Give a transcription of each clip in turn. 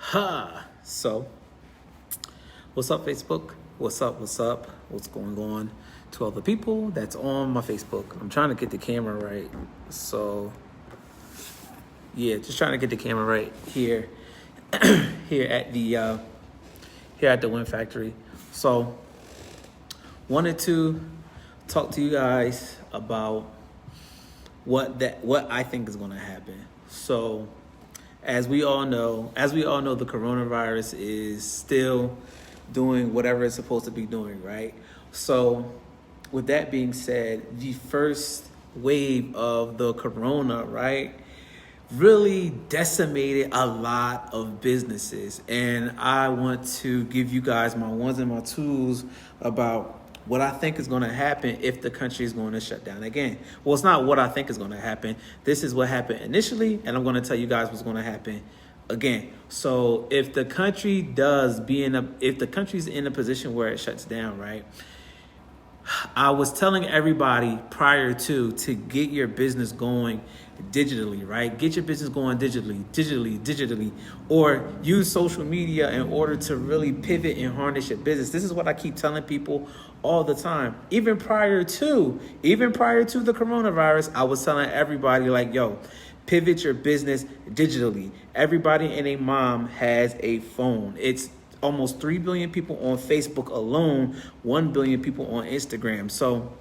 So, what's up, Facebook? What's up? What's up? What's going on to all the people that's on my Facebook? I'm trying to get the camera right. So, yeah, just trying to get the camera right here, here at the Wind Factory. So, wanted to talk to you guys about what I think is going to happen. So, as we all know, the coronavirus is still doing whatever it's supposed to be doing, right? So, with that being said, the first wave of the corona, right, really decimated a lot of businesses. And I want to give you guys my ones and my twos about what I think is going to happen if the country is going to shut down again. Well, it's not what I think is going to happen. This is what happened initially, and I'm going to tell you guys what's going to happen again. So if the country if the country's in a position where it shuts down, right? I was telling everybody prior to get your business going digitally, right? Get your business going digitally, or use social media in order to really pivot and harness your business. This is what I keep telling people all the time. Even prior to the coronavirus, I was telling everybody like, yo, pivot your business digitally. Everybody and a mom has a phone. It's almost 3 billion people on Facebook alone, 1 billion people on Instagram. So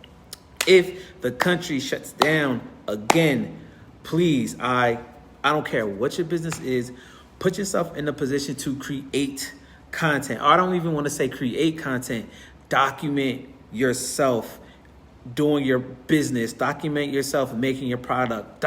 if the country shuts down again, please, I don't care what your business is, put yourself in a position to create content. Or I don't even want to say create content, document yourself doing your business, document yourself making your product.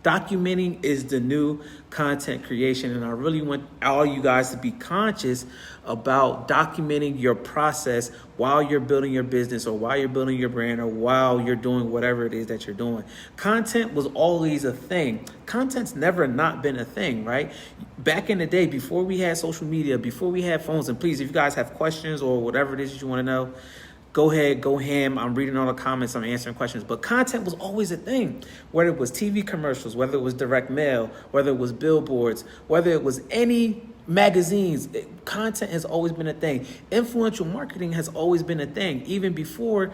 Documenting is the new content creation, and I really want all you guys to be conscious about documenting your process while you're building your business, or while you're building your brand, or while you're doing whatever it is that you're doing. Content was always a thing. Content's never not been a thing, right? Back in the day, before we had social media, before we had phones, and please, if you guys have questions or whatever it is that you want to know, go ahead, go ham. I'm reading all the comments, I'm answering questions. But content was always a thing, whether it was TV commercials, whether it was direct mail, whether it was billboards, whether it was any magazines. Content has always been a thing. Influential marketing has always been a thing, even before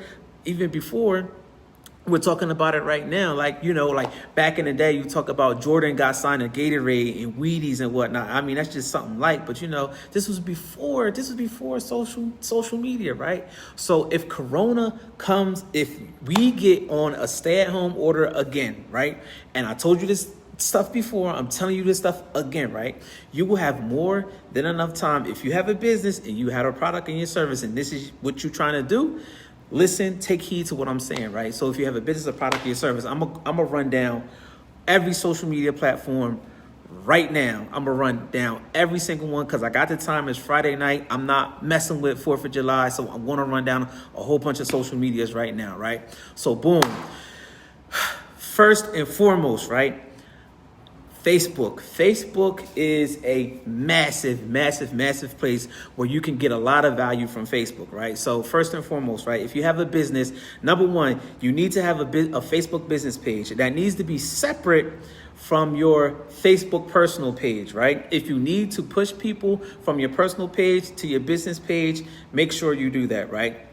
we're talking about it right now. Like, like back in the day, you talk about Jordan got signed to Gatorade and Wheaties and whatnot. I mean, that's just something light, but this was before social media, right? So if Corona comes, if we get on a stay-at-home order again, right? And I told you this stuff before, I'm telling you this stuff again, right? You will have more than enough time. If you have a business and you have a product and your service, and this is what you're trying to do, listen, take heed to what I'm saying, right? So if you have a business, a product, or your service, I'm gonna run down every social media platform right now. I'm gonna run down every single one because I got the time. It's Friday night. I'm not messing with 4th of July, so I'm gonna run down a whole bunch of social medias right now, right? So boom. First and foremost, right? Facebook is a massive place where you can get a lot of value from Facebook, right? So first and foremost, right, if you have a business, number one, you need to have a Facebook business page that needs to be separate from your Facebook personal page, right? If you need to push people from your personal page to your business page, make sure you do that, right?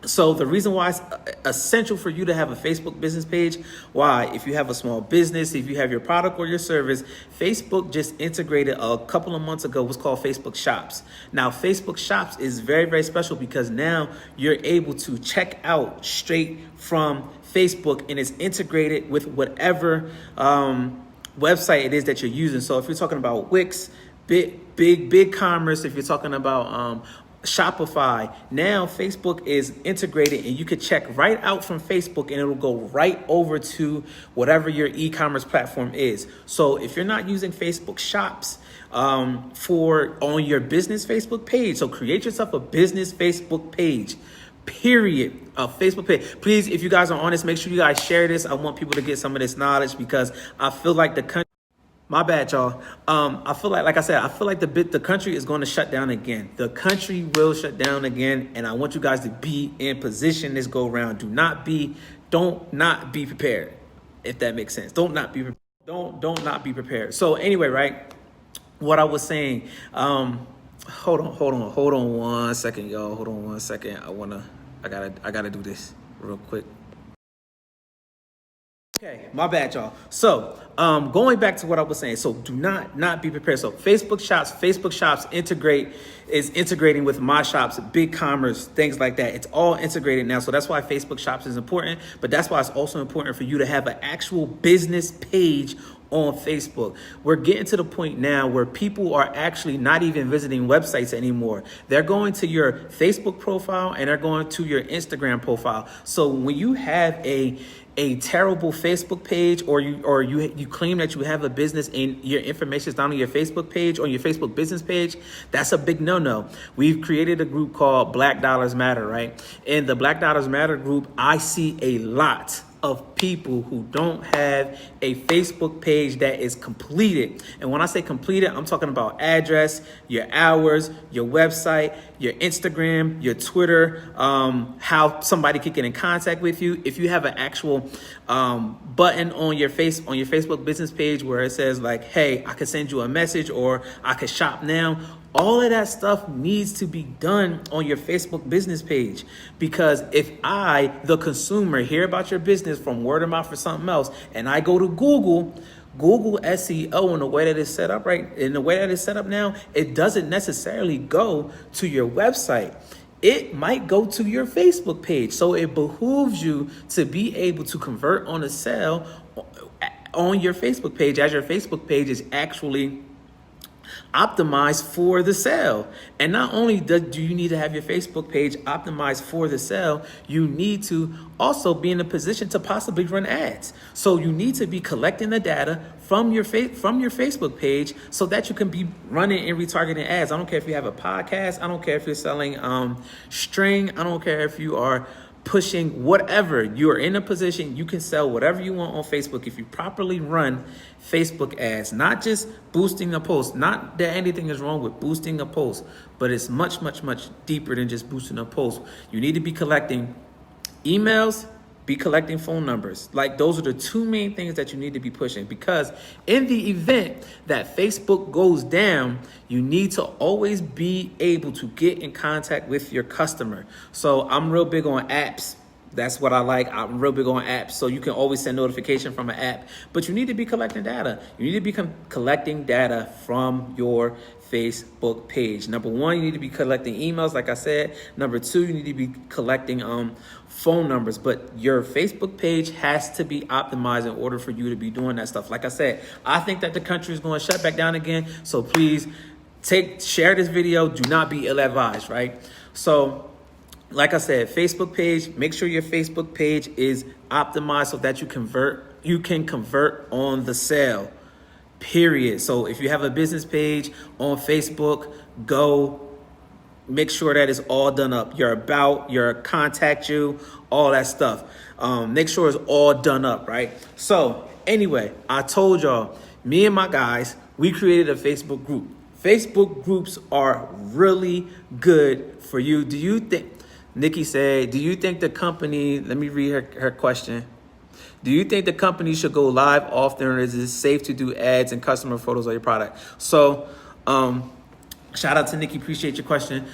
So the reason why it's essential for you to have a Facebook business page, why? If you have a small business, if you have your product or your service, Facebook just integrated a couple of months ago what's called Facebook Shops. Now, Facebook Shops is very special because now you're able to check out straight from Facebook, and it's integrated with whatever website it is that you're using. So if you're talking about Wix, big commerce, if you're talking about Shopify, now Facebook is integrated, and you could check right out from Facebook and it'll go right over to whatever your e-commerce platform is. So if you're not using Facebook Shops on your business Facebook page, so create yourself a business Facebook page, period. A Facebook page. Please, if you guys are on this, make sure you guys share this. I want people to get some of this knowledge because I feel like the country, my bad, y'all. I feel like I said, I feel like the country is going to shut down again. The country will shut down again, and I want you guys to be in position this go round. Don't not be prepared, if that makes sense. Don't not be prepared. So anyway, right? what I was saying. Hold on 1 second, y'all. Hold on 1 second. I gotta do this real quick. Okay, my bad, y'all. So, going back to what I was saying. So, do not be prepared. So, Facebook Shops is integrating with my shops, BigCommerce, things like that. It's all integrated now. So that's why Facebook Shops is important. But that's why it's also important for you to have an actual business page on Facebook. We're getting to the point now where people are actually not even visiting websites anymore. They're going to your Facebook profile and they're going to your Instagram profile. So when you have a terrible Facebook page, or you claim that you have a business and your information is down on your Facebook page, on your Facebook business page, that's a big no-no. We've created a group called Black Dollars Matter, right? In the Black Dollars Matter group, I see a lot of people who don't have a Facebook page that is completed. And when I say completed, I'm talking about address, your hours, your website, your Instagram, your Twitter, how somebody can get in contact with you. If you have an actual button on your Facebook business page where it says like, hey, I could send you a message or I could shop now. All of that stuff needs to be done on your Facebook business page, because if I, the consumer, hear about your business from word of mouth or something else, and I go to Google SEO in the way that it's set up now, it doesn't necessarily go to your website. It might go to your Facebook page. So it behooves you to be able to convert on a sale on your Facebook page, as your Facebook page is actually optimized for the sale. And not only do you need to have your Facebook page optimized for the sale, you need to also be in a position to possibly run ads. So you need to be collecting the data from your Facebook page so that you can be running and retargeting ads. I don't care if you have a podcast. I don't care if you're selling string. I don't care if you are pushing whatever. You're in a position you can sell whatever you want on Facebook if you properly run Facebook ads. Not just boosting a post. Not that anything is wrong with boosting a post, but it's much deeper than just boosting a post. You need to be collecting emails, be collecting phone numbers. Like, those are the two main things that you need to be pushing, because in the event that Facebook goes down, you need to always be able to get in contact with your customer. So I'm real big on apps. That's what I like. I'm real big on apps. So you can always send notification from an app, but you need to be collecting data. You need to be collecting data from your Facebook page. Number one, you need to be collecting emails, like I said. Number two, you need to be collecting phone numbers. But your Facebook page has to be optimized in order for you to be doing that stuff. Like I said, I think that the country is going to shut back down again. So please share this video. Do not be ill-advised, right? So like I said, Facebook page, make sure your Facebook page is optimized so that you can convert on the sale. Period. So if you have a business page on Facebook, go make sure that it's all done up. Your about, your contact you, all that stuff. Make sure it's all done up, right? So anyway, I told y'all, me and my guys, we created a Facebook group. Facebook groups are really good for you. Do you think, Nikki said, do you think the company, let me read her question. Do you think the company should go live often, or is it safe to do ads and customer photos of your product? So, shout out to Nikki. Appreciate your question.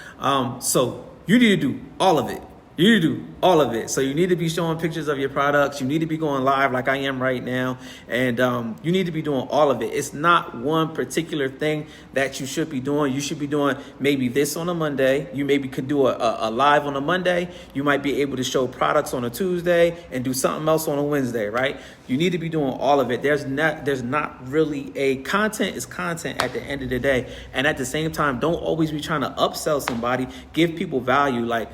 So you need to do all of it. You need to do all of it. So you need to be showing pictures of your products. You need to be going live like I am right now. And you need to be doing all of it. It's not one particular thing that you should be doing. You should be doing maybe this on a Monday. You maybe could do a live on a Monday. You might be able to show products on a Tuesday and do something else on a Wednesday, right? You need to be doing all of it. There's not really content is content at the end of the day. And at the same time, don't always be trying to upsell somebody. Give people value. Like,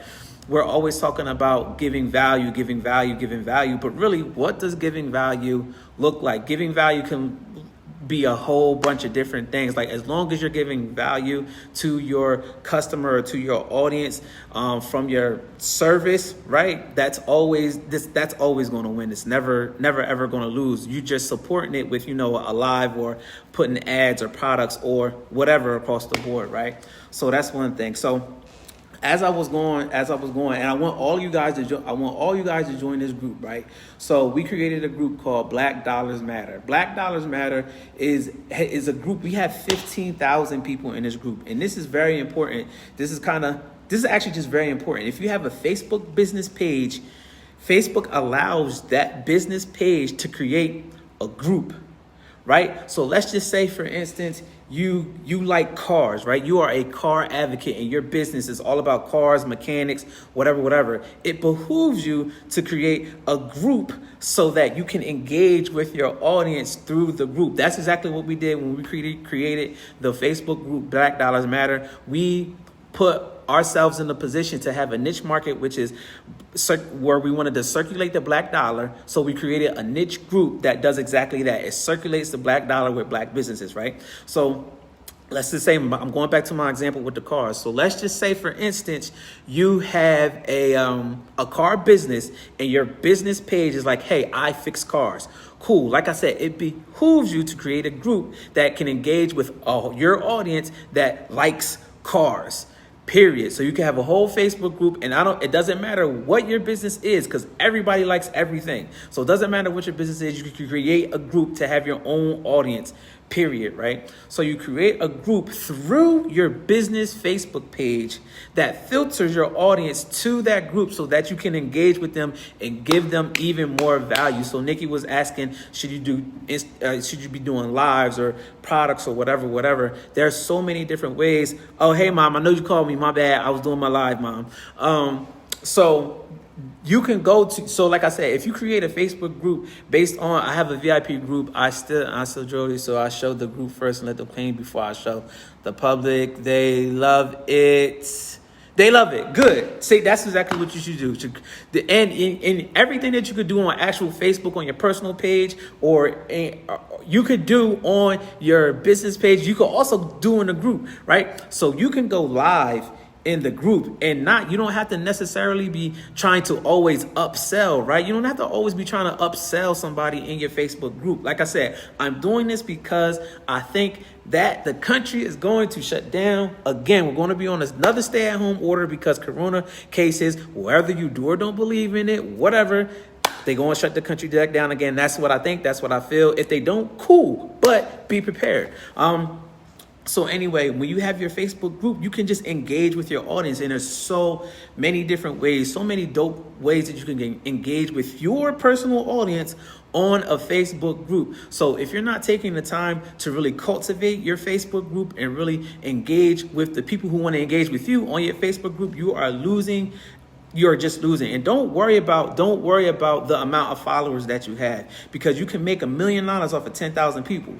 we're always talking about giving value, but really, what does giving value look like? Giving value can be a whole bunch of different things. Like, as long as you're giving value to your customer or to your audience from your service, right? That's always going to win. It's never ever going to lose. You just supporting it with, a live or putting ads or products or whatever across the board, right? So that's one thing. So as I was going, and I want all you guys to join this group, right? So we created a group called Black Dollars Matter. Black Dollars Matter is a group. We have 15,000 people in this group, and this is very important. This is actually just very important. If you have a Facebook business page, Facebook allows that business page to create a group, right? So let's just say, for instance, you like cars, right? You are a car advocate and your business is all about cars, mechanics, whatever. It behooves you to create a group so that you can engage with your audience through the group. That's exactly what we did when we created the Facebook group Black Dollars Matter. We put ourselves in the position to have a niche market, which is where we wanted to circulate the black dollar. So we created a niche group that does exactly that. It circulates the black dollar with black businesses, right? So let's just say, I'm going back to my example with the cars. So let's just say, for instance, you have a car business and your business page is like, hey, I fix cars. Cool. Like I said, it behooves you to create a group that can engage with your audience that likes cars. Period. So you can have a whole Facebook group, and it doesn't matter what your business is, because everybody likes everything. So it doesn't matter what your business is, you can create a group to have your own audience. Period, right? So you create a group through your business Facebook page that filters your audience to that group so that you can engage with them and give them even more value. So Nikki was asking, should you be doing lives or products or whatever? There's so many different ways. Oh, hey, Mom, I know you called me. My bad. I was doing my live, Mom. So you can go to, so like I said, if you create a Facebook group based on, I have a VIP group, I still Jody, so I show the group first and let them claim before I show the public. They love it. They love it. Good. See, that's exactly what you should do. And everything that you could do on actual Facebook on your personal page, or you could do on your business page, you could also do in a group, right? So you can go live in the group, and you don't have to necessarily be trying to always upsell, right? You don't have to always be trying to upsell somebody in your Facebook group. Like I said, I'm doing this because I think that the country is going to shut down again. We're going to be on another stay-at-home order because corona cases, whether you do or don't believe in it, whatever, they're going to shut the country down again. That's what I think. That's what I feel. If they don't, cool, but be prepared. So anyway, when you have your Facebook group, you can just engage with your audience. And there's so many different ways, so many dope ways that you can engage with your personal audience on a Facebook group. So if you're not taking the time to really cultivate your Facebook group and really engage with the people who want to engage with you on your Facebook group, you are losing. You're just losing. And don't worry about the amount of followers that you have, because you can make $1 million off of 10,000 people.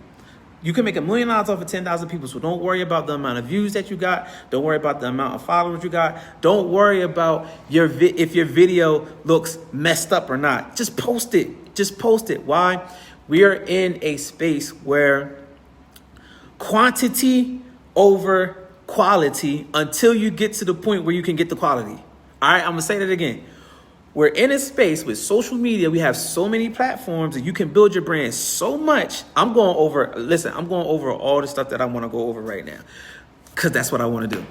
You can make $1 million off of 10,000 people. So don't worry about the amount of views that you got. Don't worry about the amount of followers you got. Don't worry about if your video looks messed up or not. Just post it. Just post it. Why? We are in a space where quantity over quality until you get to the point where you can get the quality. All right, I'm going to say that again. We're in a space with social media. We have so many platforms and you can build your brand so much. I'm going over all the stuff that I want to go over right now, because that's what I want to do.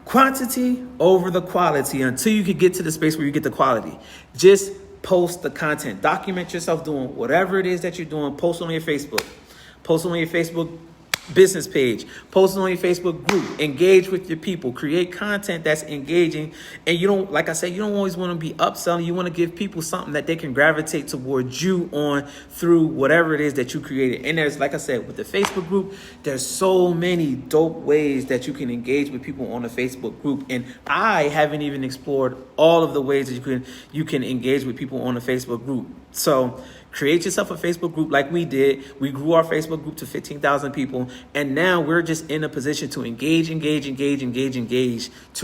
Quantity over the quality until you can get to the space where you get the quality. Just post the content. Document yourself doing whatever it is that you're doing. Post it on your Facebook. Post it on your Facebook business page, post it on your Facebook group, engage with your people, create content that's engaging. And you don't, like I said, you don't always want to be upselling. You want to give people something that they can gravitate towards you on through whatever it is that you created. And there's, like I said, with the Facebook group, there's so many dope ways that you can engage with people on a Facebook group. And I haven't even explored all of the ways that you can engage with people on a Facebook group. So create yourself a Facebook group like we did. We grew our Facebook group to 15,000 people. And now we're just in a position to engage to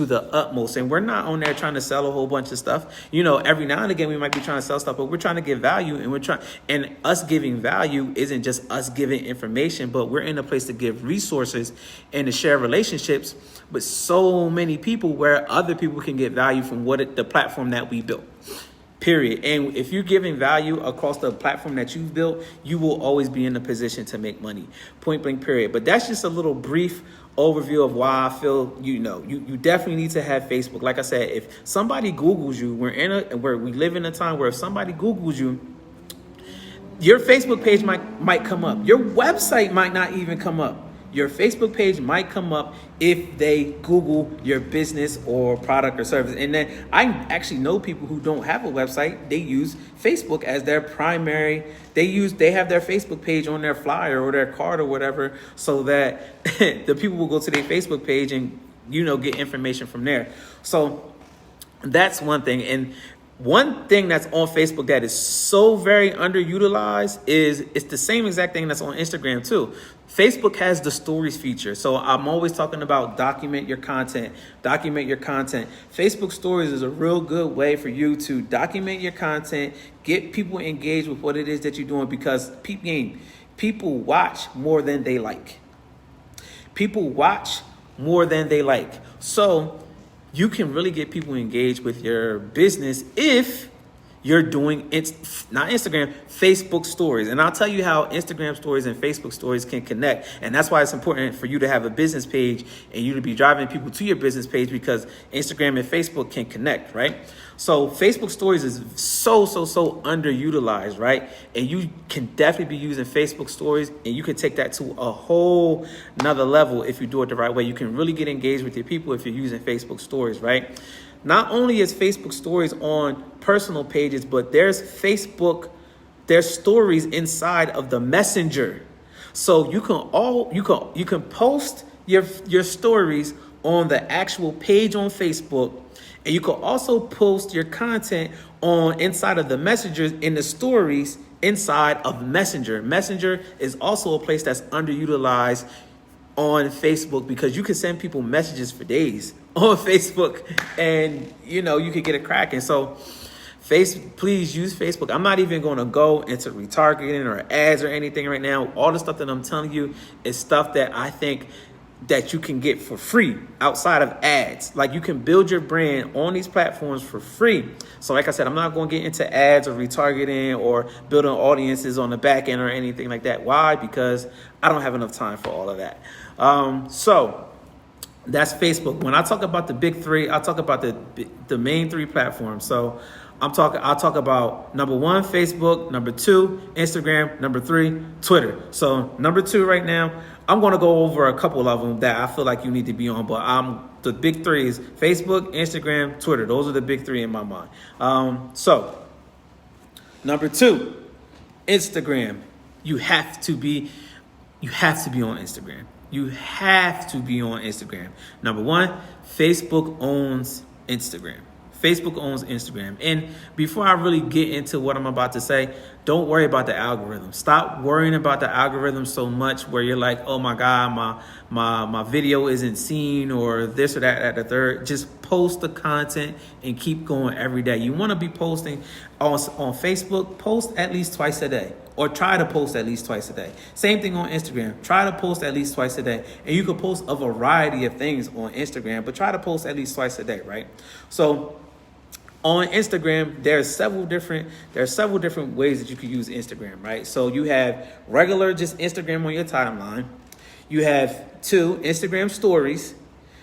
the utmost. And we're not on there trying to sell a whole bunch of stuff. You know, every now and again, we might be trying to sell stuff, but we're trying to give value. And us giving value isn't just us giving information, but we're in a place to give resources and to share relationships with so many people where other people can get value from the platform that we built. period. And if you're giving value across the platform that you've built, you will always be in a position to make money, point blank, period. But that's just a little brief overview of why I feel, you definitely need to have Facebook. Like I said, if somebody Googles you, we live in a time where if somebody Googles you, your Facebook page might come up. Your website might not even come up. Your Facebook page might come up if they Google your business or product or service. And then I actually know people who don't have a website. They use Facebook as their primary. They have their Facebook page on their flyer or their card or whatever, so that the people will go to their Facebook page and, get information from there. So that's one thing. And one thing that's on Facebook that is so very underutilized is it's the same exact thing that's on Instagram too. Facebook has the stories feature. So I'm always talking about document your content. Facebook stories is a real good way for you to document your content, get people engaged with what it is that you're doing, because people watch more than they like. So you can really get people engaged with your business if you're doing not Instagram, Facebook stories. And I'll tell you how Instagram stories and Facebook stories can connect. And that's why it's important for you to have a business page and you to be driving people to your business page, because Instagram and Facebook can connect, right? So Facebook stories is so underutilized, right? And you can definitely be using Facebook stories, and you can take that to a whole nother level if you do it the right way. You can really get engaged with your people if you're using Facebook stories, right? Not only is Facebook stories on personal pages, but there's stories inside of the Messenger. So you can post your stories on the actual page on Facebook, and you can also post your content inside of the messengers in the stories inside of Messenger. Messenger is also a place that's underutilized on Facebook, because you can send people messages for days on Facebook, and you could get it cracking. So please use Facebook. I'm not even going to go into retargeting or ads or anything right now. All the stuff that I'm telling you is stuff that I think that you can get for free outside of ads. Like, you can build your brand on these platforms for free. So like I said, I'm not going to get into ads or retargeting or building audiences on the back end or anything like that. Why? Because I don't have enough time for all of that. So that's Facebook. When I talk about the big three, I talk about the main three platforms. So I'll talk about number 1, Facebook, number 2, Instagram, number 3, Twitter. So number 2 right now, I'm going to go over a couple of them that I feel like you need to be on, but the big 3 is Facebook, Instagram, Twitter. Those are the big 3 in my mind. So number 2, Instagram. You have to be on Instagram. You have to be on Instagram. Number 1, Facebook owns Instagram. And before I really get into what I'm about to say, don't worry about the algorithm. Stop worrying about the algorithm so much where you're like, oh my God, my video isn't seen, or this or that at the third. Just post the content and keep going every day. You want to be posting on Facebook, post at least twice a day, or try to post at least twice a day. Same thing on Instagram. Try to post at least twice a day. And you can post a variety of things on Instagram, but try to post at least twice a day, right? So on Instagram, there are several different ways that you can use Instagram, right? So you have regular just Instagram on your timeline. You have 2, Instagram stories.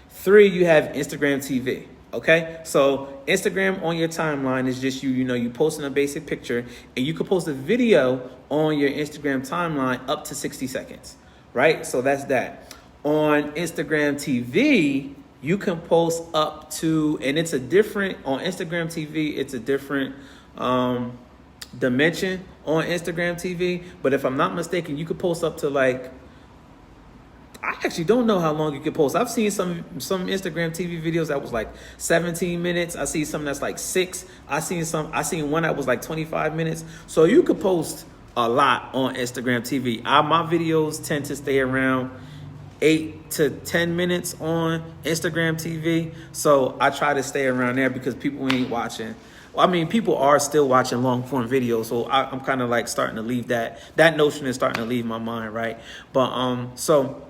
3, you have Instagram TV. Okay, so Instagram on your timeline is just you posting a basic picture, and you can post a video on your Instagram timeline up to 60 seconds, right? So that's that. On Instagram TV, you can post up to, and on Instagram TV, it's a different dimension on Instagram TV. But if I'm not mistaken, you could post up to I actually don't know how long you can post. I've seen some Instagram TV videos that was like 17 minutes. I see some that's like 6. I seen one that was like 25 minutes. So you could post a lot on Instagram TV. My videos tend to stay around 8 to 10 minutes on Instagram TV. So I try to stay around there because people ain't watching. Well, I mean, people are still watching long form videos. So I'm kind of like starting to leave that notion is starting to leave my mind, right? But so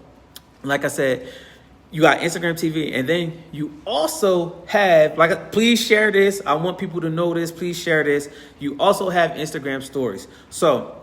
like I said, You got Instagram TV, and then you also have, like, please share this. I want people to know this. Please share this. You also have Instagram stories. So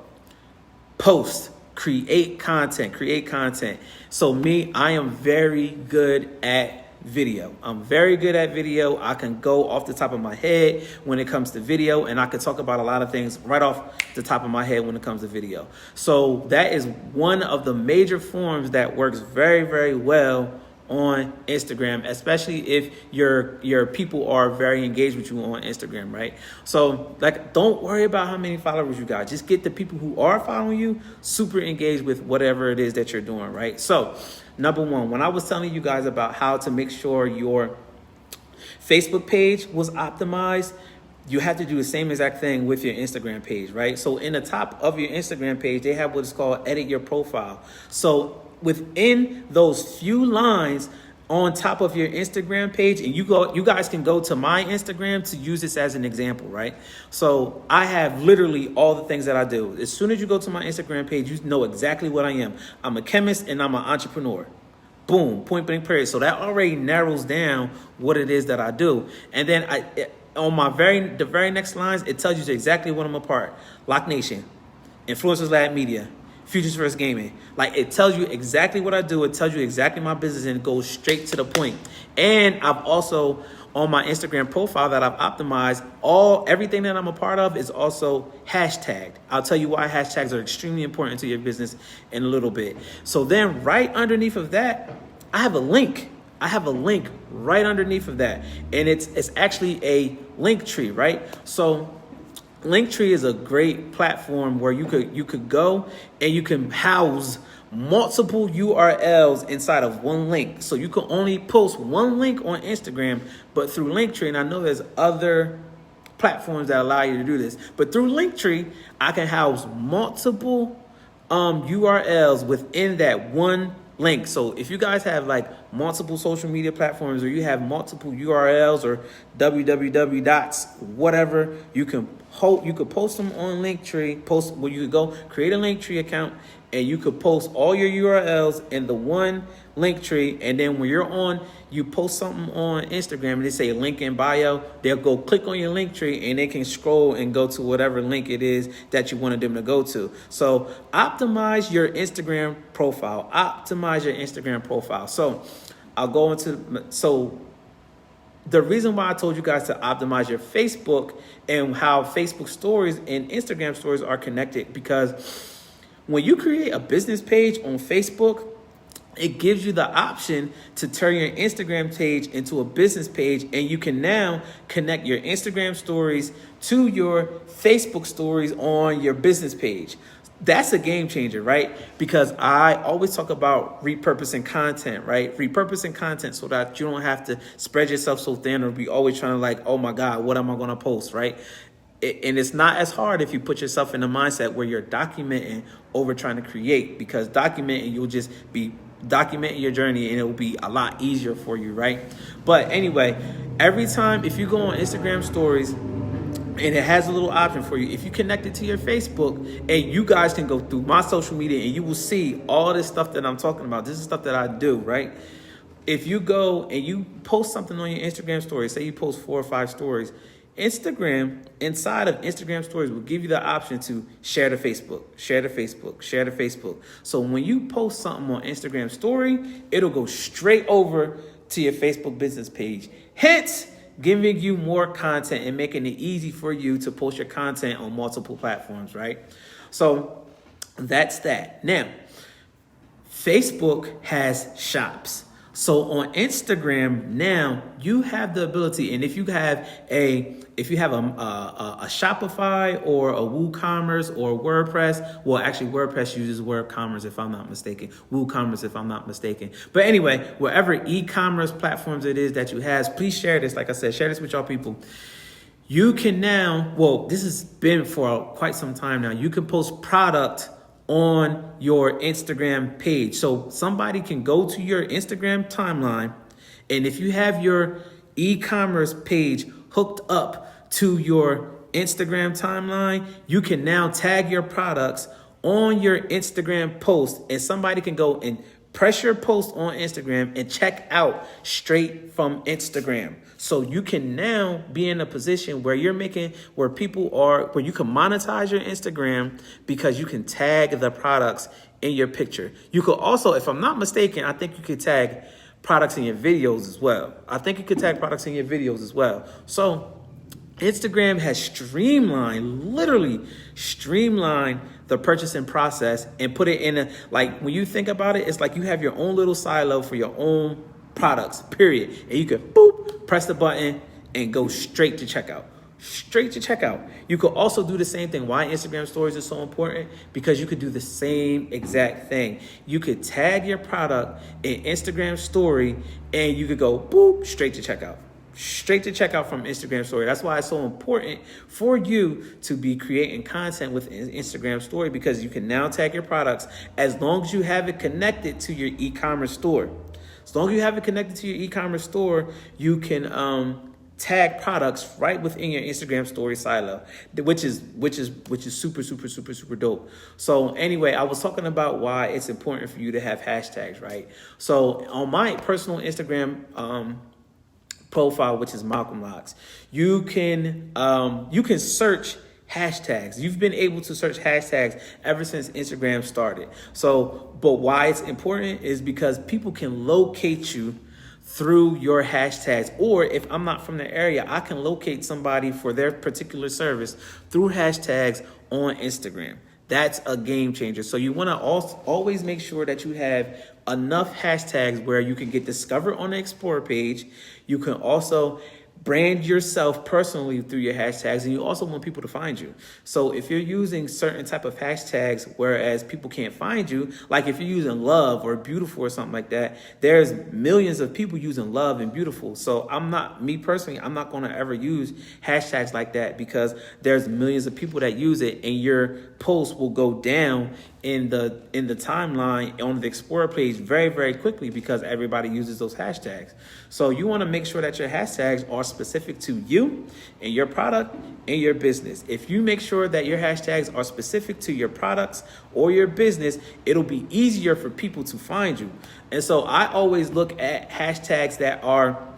post, create content. So me, I am very good at video. I'm very good at video. I can go off the top of my head when it comes to video, and I can talk about a lot of things right off the top of my head when it comes to video. So that is one of the major forms that works very, very well on Instagram, especially if your people are very engaged with you on Instagram, right? So, like, don't worry about how many followers you got. Just get the people who are following you super engaged with whatever it is that you're doing, right? So, number one, when I was telling you guys about how to make sure your Facebook page was optimized, you have to do the same exact thing with your Instagram page, right? So in the top of your Instagram page, they have what is called edit your profile. So within those few lines on top of your Instagram page, and you guys can go to my Instagram to use this as an example, right? So I have literally all the things that I do. As soon as you go to my Instagram page, you know exactly what I am. I'm a chemist and I'm an entrepreneur. Boom, point blank period. So that already narrows down what it is that I do. And then on the very next lines, it tells you exactly what I'm a part. Lock Nation, Influencers Lab Media, Futures First Gaming. Like, it tells you exactly what I do. It tells you exactly my business, and it goes straight to the point. And I've also, on my Instagram profile that I've optimized, everything that I'm a part of is also hashtagged. I'll tell you why hashtags are extremely important to your business in a little bit. So then right underneath of that, I have a link. Right underneath of that. And it's actually a link tree, right? So Linktree is a great platform where you could go and you can house multiple URLs inside of one link. So you can only post one link on Instagram, but through Linktree, and I know there's other platforms that allow you to do this, but through Linktree, I can house multiple URLs within that one link. So if you guys have like multiple social media platforms, or you have multiple URLs or www dots, whatever, you could post them on Linktree. Post where you could go create a Linktree account, and you could post all your URLs in the one Linktree. And then when you're on, you post something on Instagram and they say link in bio, they'll go click on your Linktree and they can scroll and go to whatever link it is that you wanted them to go to. So optimize your Instagram profile. So I'll go into, so the reason why I told you guys to optimize your Facebook and how Facebook stories and Instagram stories are connected, because when you create a business page on Facebook, it gives you the option to turn your Instagram page into a business page, and you can now connect your Instagram stories to your Facebook stories on your business page. That's a game changer, right? Because I always talk about repurposing content, right? Repurposing content so that you don't have to spread yourself so thin or be always trying to like, oh my God, what am I going to post, right? And it's not as hard if you put yourself in the mindset where you're documenting over trying to create, because documenting, you'll just be documenting your journey and it will be a lot easier for you, right? But anyway, every time if you go on Instagram stories, and it has a little option for you, if you connect it to your Facebook, and you guys can go through my social media and you will see all this stuff that I'm talking about. This is stuff that I do, right? If you go and you post something on your Instagram story, say you post 4 or 5 stories, Instagram, inside of Instagram stories, will give you the option to share to Facebook. So when you post something on Instagram story, it'll go straight over to your Facebook business page. Hence, giving you more content and making it easy for you to post your content on multiple platforms, right? So that's that. Now, Facebook has shops. So on Instagram now, you have the ability, and if you have a Shopify or a WooCommerce or WordPress, well, actually WordPress uses WordCommerce if I'm not mistaken, WooCommerce if I'm not mistaken. But anyway, whatever e-commerce platforms it is that you have, please share this. Like I said, share this with y'all people. You can now, well, this has been for quite some time now, you can post product on your Instagram page. So somebody can go to your Instagram timeline, and if you have your e-commerce page hooked up to your Instagram timeline, you can now tag your products on your Instagram post, and somebody can go and Press your post on Instagram and check out straight from Instagram. So you can now be in a position where where you can monetize your Instagram because you can tag the products in your picture. You could also, if I'm not mistaken, I think you could tag products in your videos as well. So Instagram has literally streamlined the purchasing process and put it in like, when you think about it, it's like you have your own little silo for your own products, period. And you can press the button and go straight to checkout. You could also do the same thing. Why Instagram stories are so important? Because you could do the same exact thing. You could tag your product in Instagram story and you could go straight to checkout. From Instagram story. That's why it's so important for you to be creating content with Instagram story, because you can now tag your products as long as you have it connected to your e-commerce store. You can tag products right within your Instagram story silo, which is super dope. So anyway, I was talking about why it's important for you to have hashtags, right? So on my personal Instagram profile, which is Malcolm Locks, you can search hashtags. You've been able to search hashtags ever since Instagram started. But why it's important is because people can locate you through your hashtags. Or if I'm not from the area, I can locate somebody for their particular service through hashtags on Instagram. That's a game changer. So you want to always make sure that you have enough hashtags where you can get discovered on the Explorer page. You can also brand yourself personally through your hashtags, and you also want people to find you. So if you're using certain type of hashtags whereas people can't find you, like if you're using love or beautiful or something like that, there's millions of people using love and beautiful. So I'm not going to ever use hashtags like that, because there's millions of people that use it, and your post will go down in the timeline on the Explorer page very, very quickly, because everybody uses those hashtags. So you want to make sure that your hashtags are specific to you and your product and your business. If you make sure that your hashtags are specific to your products or your business, it'll be easier for people to find you. And so I always look at hashtags that are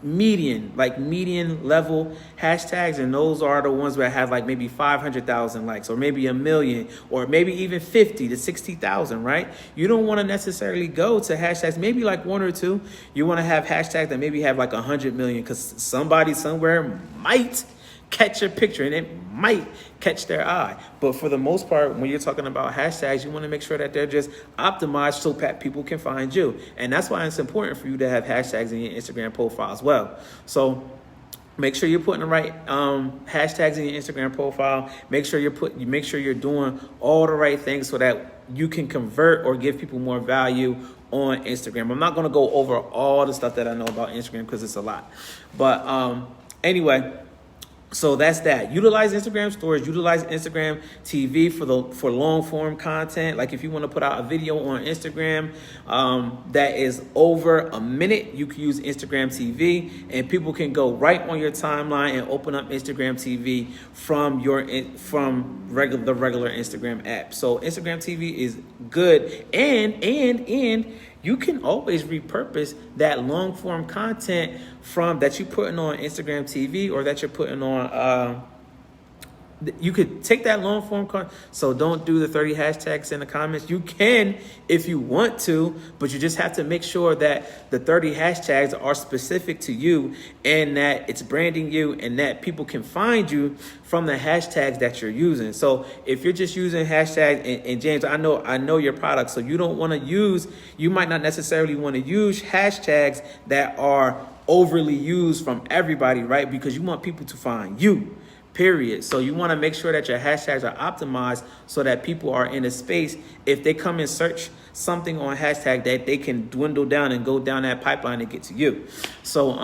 median level hashtags, and those are the ones where I have like maybe 500,000 likes, or maybe 1 million, or maybe even 50 to 60,000, right? You don't want to necessarily go to hashtags maybe like 1 or 2. You want to have hashtags that maybe have like 100 million, because somebody somewhere might catch a picture and it might catch their eye. But for the most part, when you're talking about hashtags, you want to make sure that they're just optimized so that people can find you. And that's why it's important for you to have hashtags in your Instagram profile as well. So make sure you're putting the right hashtags in your Instagram profile. Make sure you're doing all the right things so that you can convert or give people more value on Instagram. I'm not going to go over all the stuff that I know about Instagram because it's a lot. But anyway, so that's that. Utilize Instagram stories, utilize Instagram TV for long form content. Like if you want to put out a video on Instagram that is over a minute, you can use Instagram TV, and people can go right on your timeline and open up Instagram TV from the regular Instagram app. So Instagram TV is good, and you can always repurpose that long form content that you're putting on Instagram TV, or that you're putting on, you could take that long form content. So don't do the 30 hashtags in the comments. You can if you want to, but you just have to make sure that the 30 hashtags are specific to you, and that it's branding you, and that people can find you from the hashtags that you're using. So if you're just using hashtags, and James, I know your product, so you might not necessarily want to use hashtags that are overly used from everybody, right? Because you want people to find you, period. So you want to make sure that your hashtags are optimized so that people are in a space, if they come and search something on hashtag, that they can dwindle down and go down that pipeline and get to you. So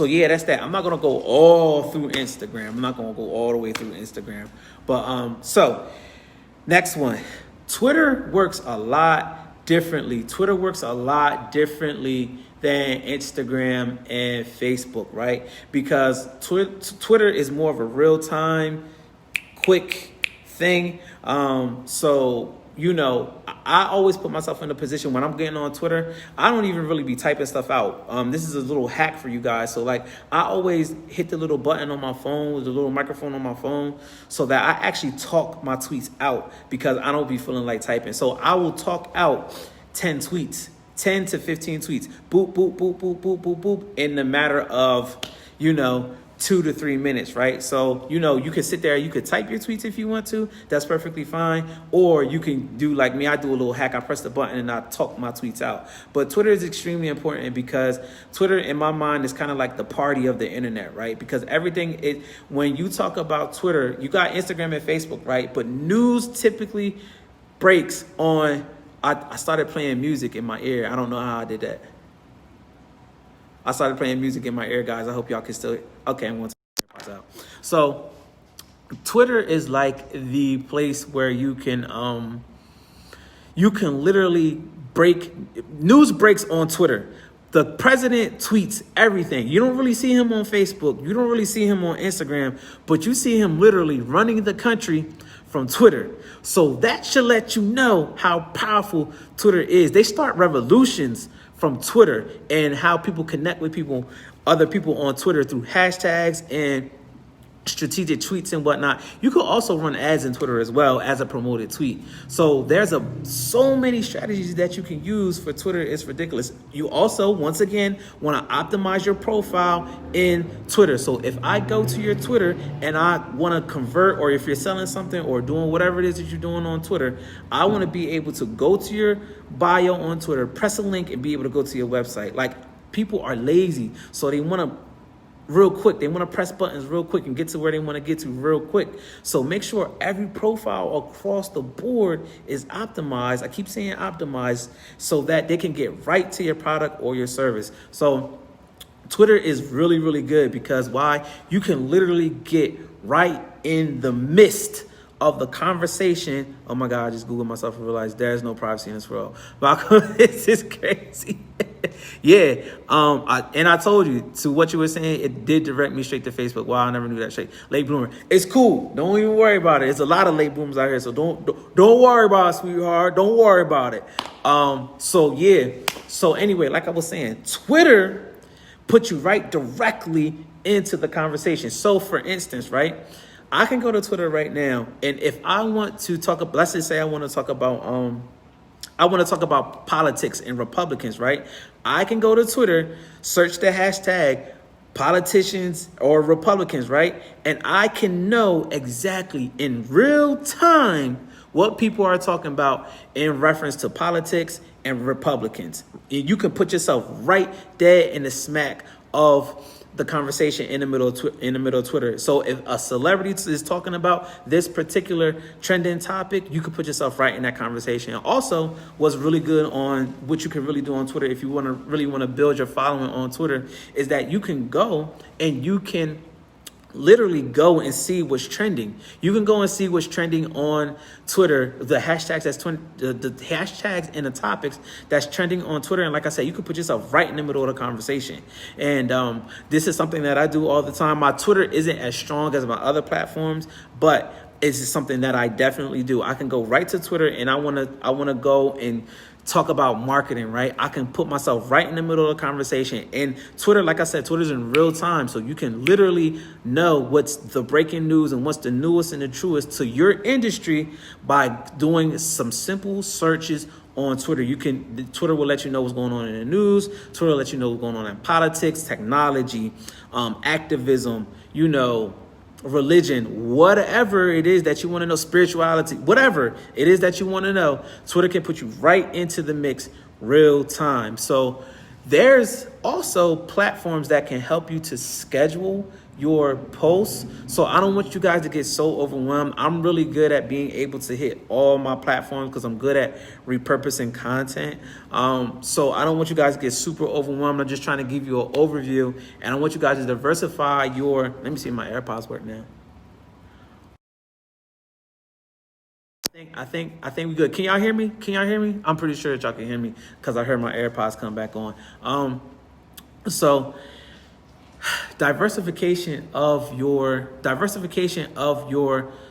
yeah, that's that. I'm not going to go all through Instagram. I'm not going to go all the way through Instagram. But so next one, Twitter works a lot differently. Than Instagram and Facebook, right? Because Twitter is more of a real-time, quick thing. So you know, I always put myself in a position when I'm getting on Twitter, I don't even really be typing stuff out. This is a little hack for you guys. So like, I always hit the little button on my phone with the little microphone on my phone so that I actually talk my tweets out because I don't be feeling like typing. So I will talk out 10 tweets, 10 to 15 tweets, boop, boop, boop, boop, boop, boop, boop, in the matter of, you know, 2 to 3 minutes, right? So, you know, you can sit there, you could type your tweets if you want to, that's perfectly fine. Or you can do like me, I do a little hack, I press the button and I talk my tweets out. But Twitter is extremely important because Twitter, in my mind, is kind of like the party of the internet, right? Because everything, when you talk about Twitter, you got Instagram and Facebook, right? But news typically breaks on, I started playing music in my ear. I don't know how I did that. I started playing music in my ear, guys. I hope y'all can still, okay, I'm going to take my AirPods out. So Twitter is like the place where you can literally news breaks on Twitter. The president tweets everything. You don't really see him on Facebook. You don't really see him on Instagram, but you see him literally running the country from Twitter. So that should let you know how powerful Twitter is. They start revolutions from Twitter and how people connect with other people on Twitter through hashtags and strategic tweets and whatnot. You could also run ads in Twitter as well as a promoted tweet. So there's so many strategies that you can use for Twitter. It's ridiculous. You also, once again, want to optimize your profile in Twitter. So if I go to your Twitter and I want to convert, or if you're selling something or doing whatever it is that you're doing on Twitter, I want to be able to go to your bio on Twitter, press a link and be able to go to your website. Like, people are lazy, so they want to real quick. They want to press buttons real quick and get to where they want to get to real quick. So make sure every profile across the board is optimized. I keep saying optimized so that they can get right to your product or your service. So Twitter is really, really good because why? You can literally get right in the midst of the conversation. Oh my God, I just Googled myself and realized there's no privacy in this world. But this is crazy. Yeah. I told you, to what you were saying, it did direct me straight to Facebook. Wow, I never knew that shit. Late bloomer. It's cool. Don't even worry about it. There's a lot of late bloomers out here. So don't worry about it, sweetheart. Don't worry about it. So yeah. So anyway, like I was saying, Twitter puts you right directly into the conversation. So for instance, right, I can go to Twitter right now, and if I want to talk about, let's just say I want to talk about politics and Republicans, right? I can go to Twitter, search the hashtag politicians or Republicans, right? And I can know exactly in real time what people are talking about in reference to politics and Republicans. And you can put yourself right there in the smack of the conversation in the middle of Twitter. So if a celebrity is talking about this particular trending topic, you can put yourself right in that conversation. Also, what's really good on what you can really do on Twitter, if you really want to build your following on Twitter, is that you can go and you can literally go and see what's trending. You can go and see what's trending on Twitter, the hashtags the hashtags and the topics that's trending on Twitter. And like I said, you can put yourself right in the middle of the conversation. And this is something that I do all the time. My Twitter isn't as strong as my other platforms, but it's just something that I definitely do. I can go right to Twitter and I want to go and talk about marketing, right? I can put myself right in the middle of the conversation. And Twitter, like I said, Twitter's in real time. So you can literally know what's the breaking news and what's the newest and the truest to your industry by doing some simple searches on Twitter. Twitter will let you know what's going on in the news. Twitter will let you know what's going on in politics, technology, activism, religion, whatever it is that you want to know, spirituality, whatever it is that you want to know, Twitter can put you right into the mix real time. So there's also platforms that can help you to schedule your posts. So I don't want you guys to get so overwhelmed. I'm really good at being able to hit all my platforms because I'm good at repurposing content. So I don't want you guys to get super overwhelmed. I'm just trying to give you an overview, and I want you guys to diversify your, let me see if my AirPods work now. I think we good. Can y'all hear me? I'm pretty sure that y'all can hear me because I heard my AirPods come back on. So diversification of your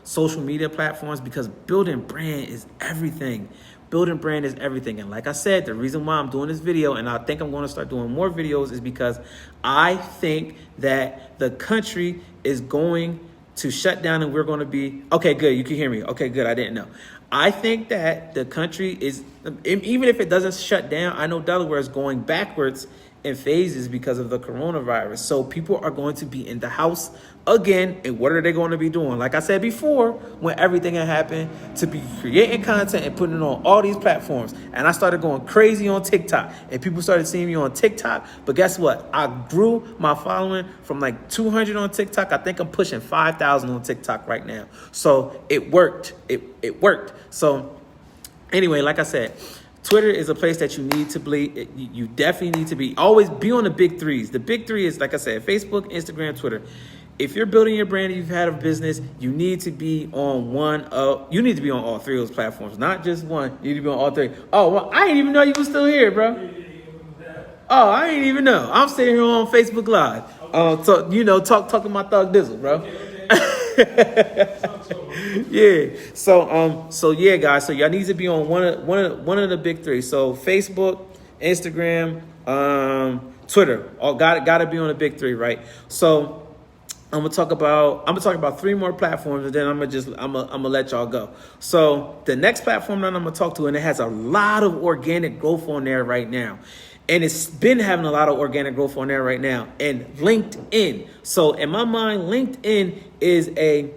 social media platforms, because building brand is everything. Building brand is everything. And like I said, the reason why I'm doing this video, and I think I'm going to start doing more videos, is because I think that the country is going to shut down and we're going to be, okay, good. You can hear me. Okay, good. I didn't know. I think that the country is, even if it doesn't shut down, I know Delaware is going backwards in phases because of the coronavirus. So people are going to be in the house again. And what are they going to be doing? Like I said before, when everything had happened, to be creating content and putting it on all these platforms. And I started going crazy on TikTok, and people started seeing me on TikTok. But guess what? I grew my following from like 200 on TikTok. I think I'm pushing 5,000 on TikTok right now. So it worked. It worked. So anyway, like I said, Twitter is a place that you need to be. You definitely need to be. Always be on the big threes. The big three is, like I said, Facebook, Instagram, Twitter. If you're building your brand and you've had a business, you need to be on you need to be on all three of those platforms, not just one. You need to be on all three. Oh, well, I didn't even know you were still here, bro. Oh, I didn't even know. I'm sitting here on Facebook Live. Talking my thug dizzle, bro. Yeah. So yeah, guys. So y'all need to be on one of the big three. So Facebook, Instagram, Twitter. All gotta be on the big three, right? So I'm gonna talk about three more platforms, and then I'm gonna let y'all go. So the next platform that I'm gonna talk to, and it has a lot of organic growth on there right now. And it's been having a lot of organic growth on there right now. And LinkedIn. So in my mind, LinkedIn is a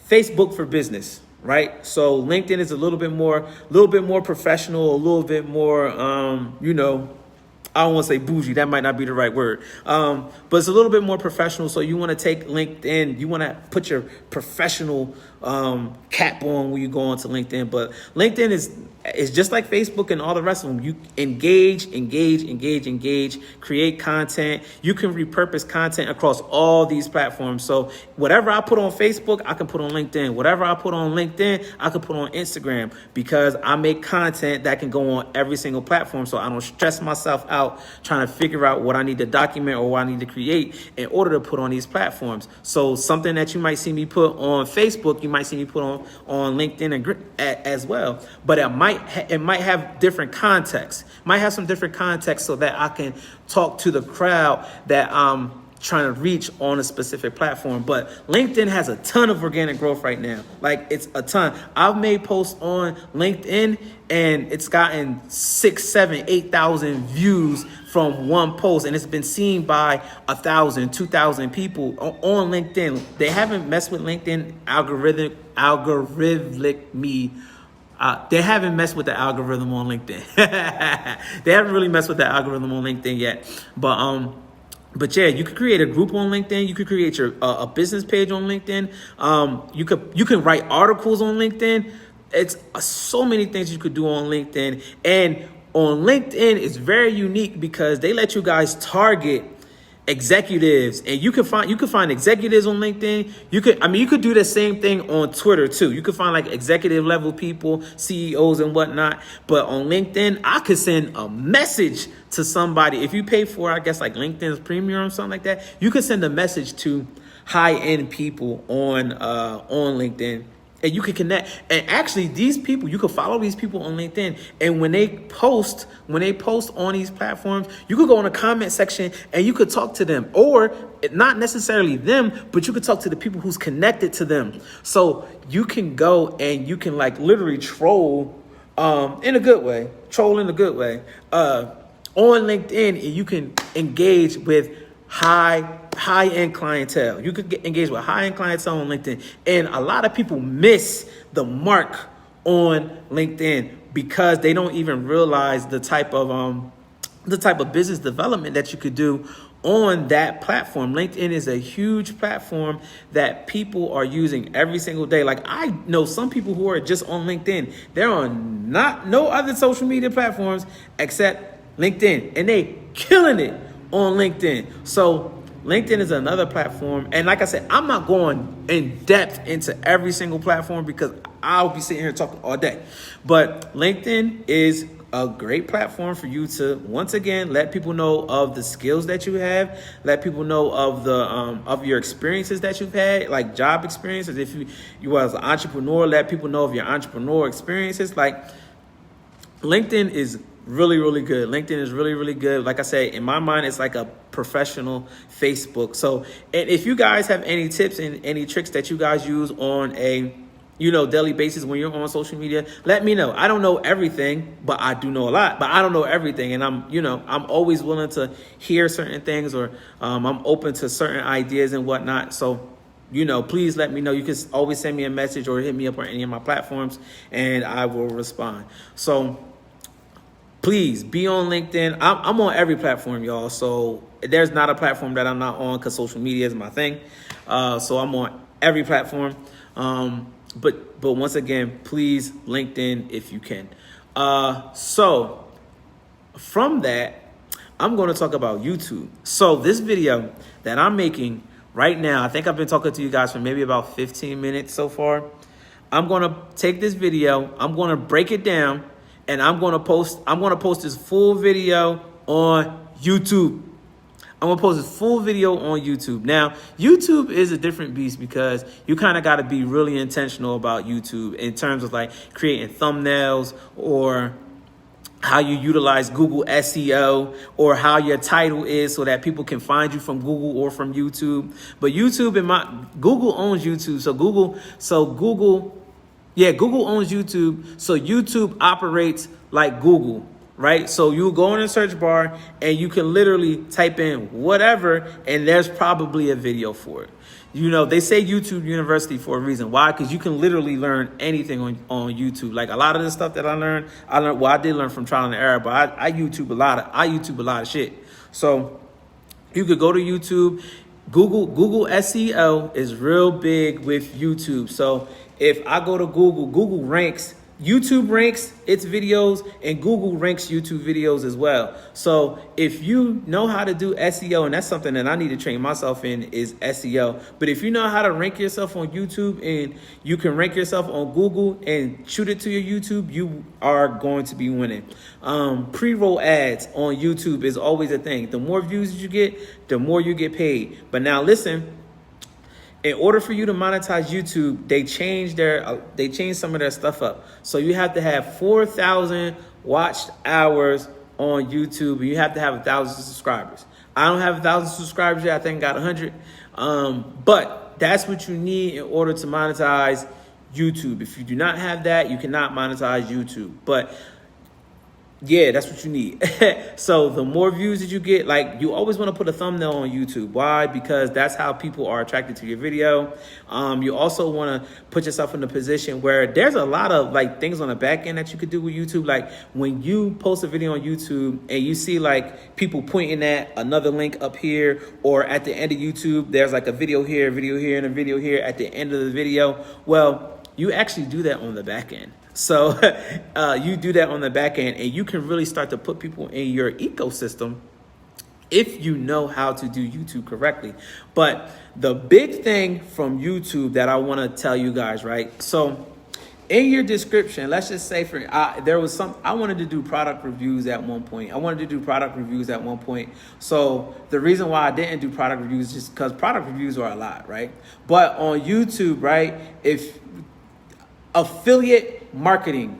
Facebook for business, right? So LinkedIn is a little bit more professional, a little bit more, I don't want to say bougie. That might not be the right word. But it's a little bit more professional. So you want to take LinkedIn, you want to put your professional cap on when you go onto LinkedIn. But LinkedIn is just like Facebook and all the rest of them. You engage, create content. You can repurpose content across all these platforms. So whatever I put on Facebook, I can put on LinkedIn. Whatever I put on LinkedIn, I can put on Instagram, because I make content that can go on every single platform. So I don't stress myself out trying to figure out what I need to document or what I need to create in order to put on these platforms. So something that you might see me put on Facebook, you might see me put on LinkedIn as well. But it might have different context. Might have some different context so that I can talk to the crowd that I'm trying to reach on a specific platform. But LinkedIn has a ton of organic growth right now. Like, it's a ton. I've made posts on LinkedIn and it's gotten 6, 7, 8,000 views from one post, and it's been seen by 1,000, 2,000 people on LinkedIn. They haven't messed with LinkedIn they haven't messed with the algorithm on LinkedIn. They haven't really messed with the algorithm on LinkedIn yet. But yeah, you could create a group on LinkedIn. You could create your a business page on LinkedIn. You can write articles on LinkedIn. It's so many things you could do on LinkedIn. And on LinkedIn, it's very unique because they let you guys target executives, and you can find executives on LinkedIn. You could do the same thing on Twitter too. You could find like executive level people, CEOs and whatnot. But on LinkedIn, I could send a message to somebody. If you pay for, I guess, like LinkedIn's premium or something like that, you could send a message to high end people on LinkedIn. And you can connect. And actually, these people, you can follow these people on LinkedIn. And when they post on these platforms, you could go in the comment section and you could talk to them. Or not necessarily them, but you could talk to the people who's connected to them. So you can go and you can like literally troll in a good way. On LinkedIn, and you can engage with high-end clientele. You could engage with high-end clientele on LinkedIn. And a lot of people miss the mark on LinkedIn because they don't even realize the type of business development that you could do on that platform. LinkedIn is a huge platform that people are using every single day. Like, I know some people who are just on LinkedIn. They're on no other social media platforms except LinkedIn, and they killing it on LinkedIn. So LinkedIn is another platform. And like I said, I'm not going in depth into every single platform because I'll be sitting here talking all day. But LinkedIn is a great platform for you to, once again, let people know of the skills that you have, let people know of the of your experiences that you've had, like job experiences. If you as an entrepreneur, let people know of your entrepreneur experiences. Like, LinkedIn is really good. LinkedIn is really good. Like I say, in my mind, it's like a professional Facebook. So, and if you guys have any tips and any tricks that you guys use on a daily basis when you're on social media, let me know. I don't know everything, but I do know a lot. But I don't know everything, and I'm always willing to hear certain things, or I'm open to certain ideas and whatnot. So, please let me know. You can always send me a message or hit me up on any of my platforms, and I will respond. So please be on LinkedIn. I'm on every platform, y'all. So there's not a platform that I'm not on, because social media is my thing. So I'm on every platform. But once again, please, LinkedIn if you can. So from that, I'm going to talk about YouTube. So this video that I'm making right now, I think I've been talking to you guys for maybe about 15 minutes so far. I'm going to take this video, I'm going to break it down, and I'm going to post this full video on YouTube. I'm going to post this full video on YouTube. Now, YouTube is a different beast, because you kind of got to be really intentional about YouTube in terms of like creating thumbnails, or how you utilize Google SEO, or how your title is so that people can find you from Google or from YouTube. But YouTube Google owns YouTube. Google owns YouTube. So YouTube operates like Google, right? So you go in the search bar and you can literally type in whatever, and there's probably a video for it. They say YouTube University for a reason. Why? Because you can literally learn anything on YouTube. Like a lot of the stuff that I learned, I did learn from trial and error, but I YouTube a lot of shit. So you could go to YouTube. Google SEO is real big with YouTube. So if I go to Google ranks, YouTube ranks its videos, and Google ranks YouTube videos as well. So if you know how to do SEO, and that's something that I need to train myself in, is SEO. But if you know how to rank yourself on YouTube, and you can rank yourself on Google and shoot it to your YouTube, you are going to be winning. Pre-roll ads on YouTube is always a thing. The more views you get, the more you get paid. But now listen, in order for you to monetize YouTube, they changed some of their stuff up. So you have to have 4,000 watched hours on YouTube, and you have to have 1,000 subscribers. I don't have 1,000 subscribers yet. I think I got 100. But that's what you need in order to monetize YouTube. If you do not have that, you cannot monetize YouTube. But yeah, that's what you need. So the more views that you get, like, you always want to put a thumbnail on YouTube. Why? Because that's how people are attracted to your video. You also want to put yourself in a position where there's a lot of like things on the back end that you could do with YouTube. Like when you post a video on YouTube and you see like people pointing at another link up here, or at the end of YouTube, there's like a video here, and a video here at the end of the video. Well, you actually do that on the back end. So you do that on the back end, and you can really start to put people in your ecosystem if you know how to do YouTube correctly. But the big thing from YouTube that I want to tell you guys, right? So in your description, let's just say I wanted to do product reviews at one point. So the reason why I didn't do product reviews is just because product reviews are a lot, right? But on YouTube, right, if affiliate marketing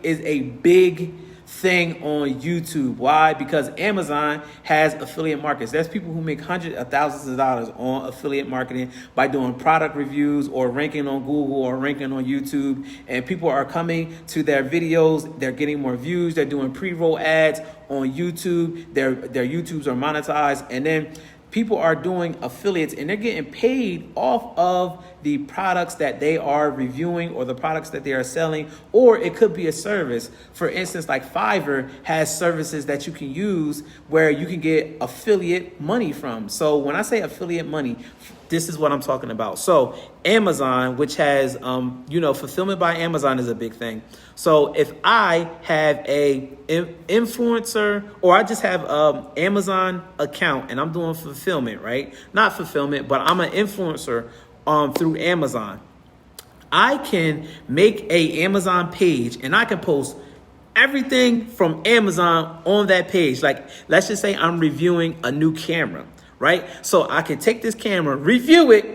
is a big thing on YouTube. Why? Because Amazon has affiliate markets. There's people who make hundreds of thousands of dollars on affiliate marketing by doing product reviews or ranking on Google or ranking on YouTube. And people are coming to their videos. They're getting more views. They're doing pre-roll ads on YouTube. Their YouTubes are monetized. And then people are doing affiliates, and they're getting paid off of the products that they are reviewing or the products that they are selling, or it could be a service. For instance, like Fiverr has services that you can use where you can get affiliate money from. So when I say affiliate money, this is what I'm talking about. So Amazon, which has, fulfillment by Amazon is a big thing. So if I have a influencer, or I just have Amazon account and I'm doing fulfillment, right? Not fulfillment, but I'm an influencer through Amazon. I can make a Amazon page and I can post everything from Amazon on that page. Like, let's just say I'm reviewing a new camera, right? So I can take this camera, review it,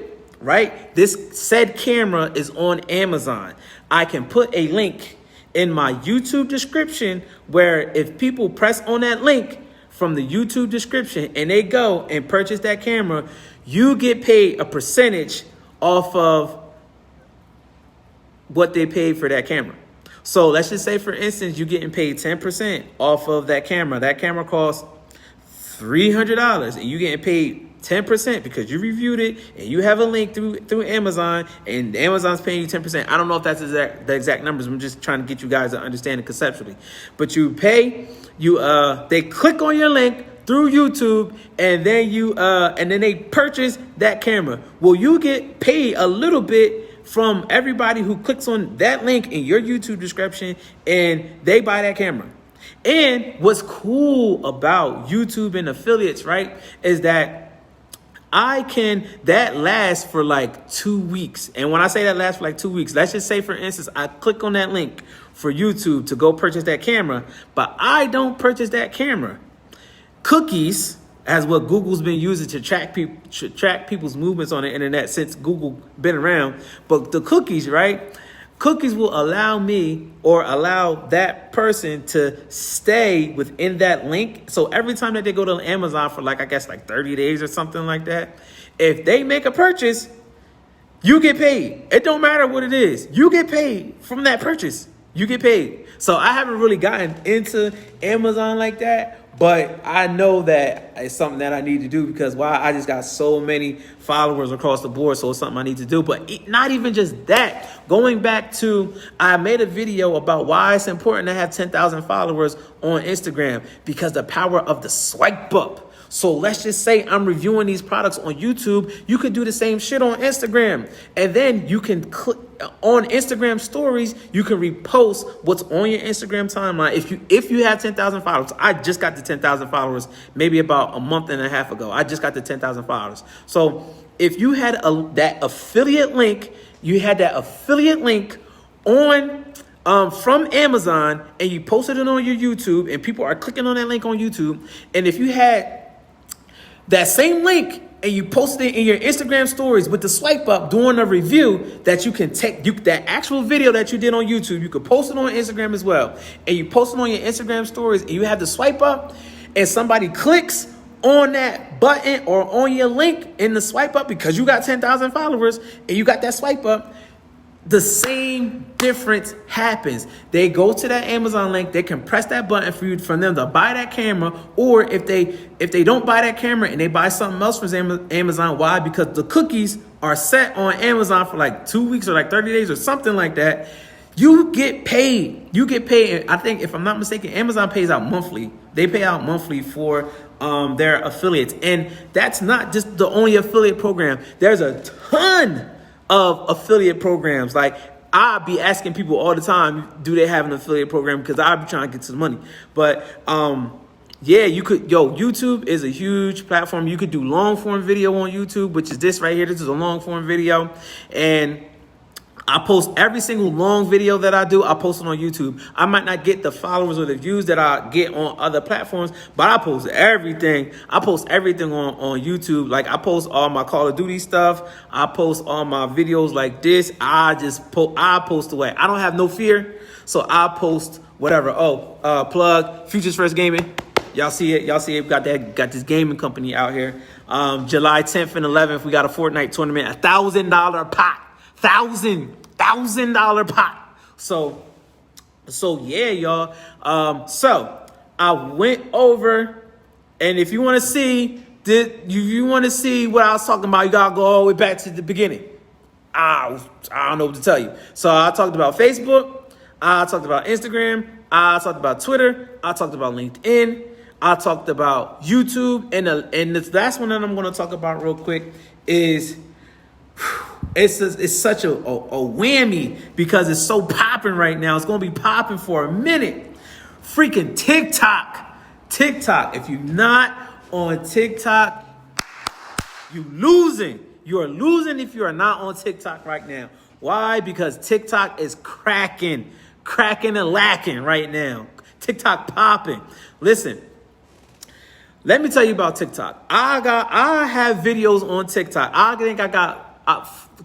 right? This said camera is on Amazon. I can put a link in my YouTube description where if people press on that link from the YouTube description and they go and purchase that camera, you get paid a percentage off of what they paid for that camera. So let's just say, for instance, you're getting paid 10% off of that camera. That camera costs $300 and you're getting paid 10% because you reviewed it and you have a link through Amazon, and Amazon's paying you 10%. I don't know if that's the exact numbers. I'm just trying to get you guys to understand it conceptually. But you pay, they click on your link through YouTube, and then they purchase that camera. Well, you get paid a little bit from everybody who clicks on that link in your YouTube description and they buy that camera. And what's cool about YouTube and affiliates, right, is that that lasts for like 2 weeks. And when I say that lasts for like 2 weeks, let's just say, for instance, I click on that link for YouTube to go purchase that camera, but I don't purchase that camera. Cookies, as what Google's been using to track people's movements on the internet since Google been around. But the cookies, right? Cookies will allow me or allow that person to stay within that link. So every time that they go to Amazon for like 30 days or something like that, if they make a purchase, you get paid. It don't matter what it is. You get paid from that purchase. You get paid. So I haven't really gotten into Amazon like that, but I know that it's something that I need to do because I just got so many followers across the board. So it's something I need to do. But not even just that. Going back to, I made a video about why it's important to have 10,000 followers on Instagram, because the power of the swipe up. So let's just say I'm reviewing these products on YouTube. You could do the same shit on Instagram. And then you can click on Instagram stories. You can repost what's on your Instagram timeline. If you have 10,000 followers, I just got the 10,000 followers maybe about a month and a half ago. I just got the 10,000 followers. So if you had that affiliate link, on from Amazon, and you posted it on your YouTube, and people are clicking on that link on YouTube, and if you had that same link and you posted it in your Instagram stories with the swipe up during a review, that you can take that actual video that you did on YouTube, you could post it on Instagram as well. And you post it on your Instagram stories and you have the swipe up, and somebody clicks on that button or on your link in the swipe up because you got 10,000 followers and you got that swipe up, the same difference happens. They go to that Amazon link, they can press that button for them to buy that camera. Or if they don't buy that camera and they buy something else from Amazon, why? Because the cookies are set on Amazon for like 2 weeks or like 30 days or something like that. You get paid. I think, if I'm not mistaken, Amazon pays out monthly. They pay out monthly for their affiliates. And that's not just the only affiliate program. There's a ton of affiliate programs. Like, I be asking people all the time, do they have an affiliate program? Because I be trying to get some money. But yeah, YouTube is a huge platform. You could do long form video on YouTube, which is this right here. This is a long form video, and I post every single long video that I do. I post it on YouTube. I might not get the followers or the views that I get on other platforms, but I post everything. I post everything on YouTube. Like, I post all my Call of Duty stuff. I post all my videos like this. I post away. I don't have no fear, so I post whatever. Plug Futures First Gaming. Y'all see it. We got this gaming company out here. July 10th and 11th, we got a Fortnite tournament, $1,000 pot. $1,000 pot. So yeah, y'all. So I went over, and if you want to see what I was talking about, you gotta go all the way back to the beginning. I don't know what to tell you. So I talked about Facebook. I talked about Instagram. I talked about Twitter. I talked about LinkedIn. I talked about YouTube. And the last one that I'm going to talk about real quick is, it's such a whammy because it's so popping right now. It's going to be popping for a minute. Freaking TikTok. If you're not on TikTok, you're losing. You are losing if you are not on TikTok right now. Why? Because TikTok is cracking and lacking right now. TikTok popping. Listen, let me tell you about TikTok. I have videos on TikTok.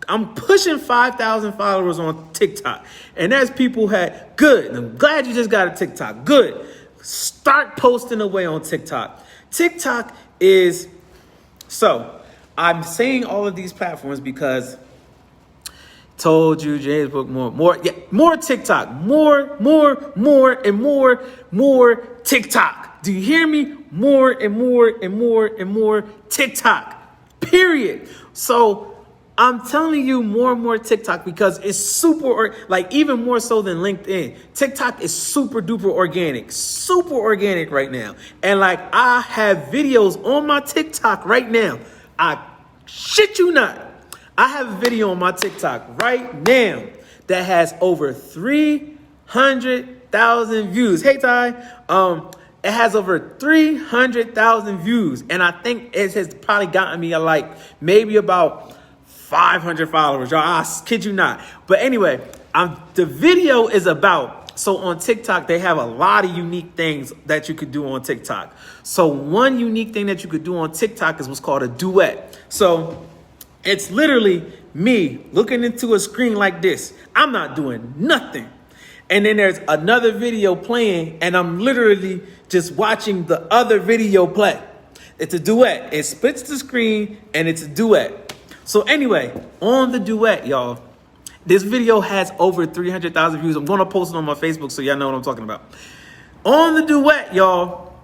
I'm pushing 5,000 followers on TikTok. And there's people who had, good. I'm glad you just got a TikTok. Good. Start posting away on TikTok. TikTok is, so I'm saying all of these platforms because told you James Book more TikTok, more TikTok. Do you hear me? More and more TikTok. Period. So I'm telling you more and more TikTok because it's super, like even more so than LinkedIn. TikTok is super organic right now. And like I have videos on my TikTok right now. I shit you not. I have a video on my TikTok right now that has over 300,000 views. Hey, Ty. It has over 300,000 views. And I think it has probably gotten me maybe about 500 followers. Y'all, I kid you not. But anyway, the video is about, so on TikTok, they have a lot of unique things that you could do on TikTok. So one unique thing that you could do on TikTok is what's called a duet. So it's literally me looking into a screen like this. I'm not doing nothing. And then there's another video playing and I'm literally just watching the other video play. It's a duet. It splits the screen and it's a duet. So anyway, on the duet, y'all, this video has over 300,000 views. I'm going to post it on my Facebook so y'all know what I'm talking about. On the duet, y'all,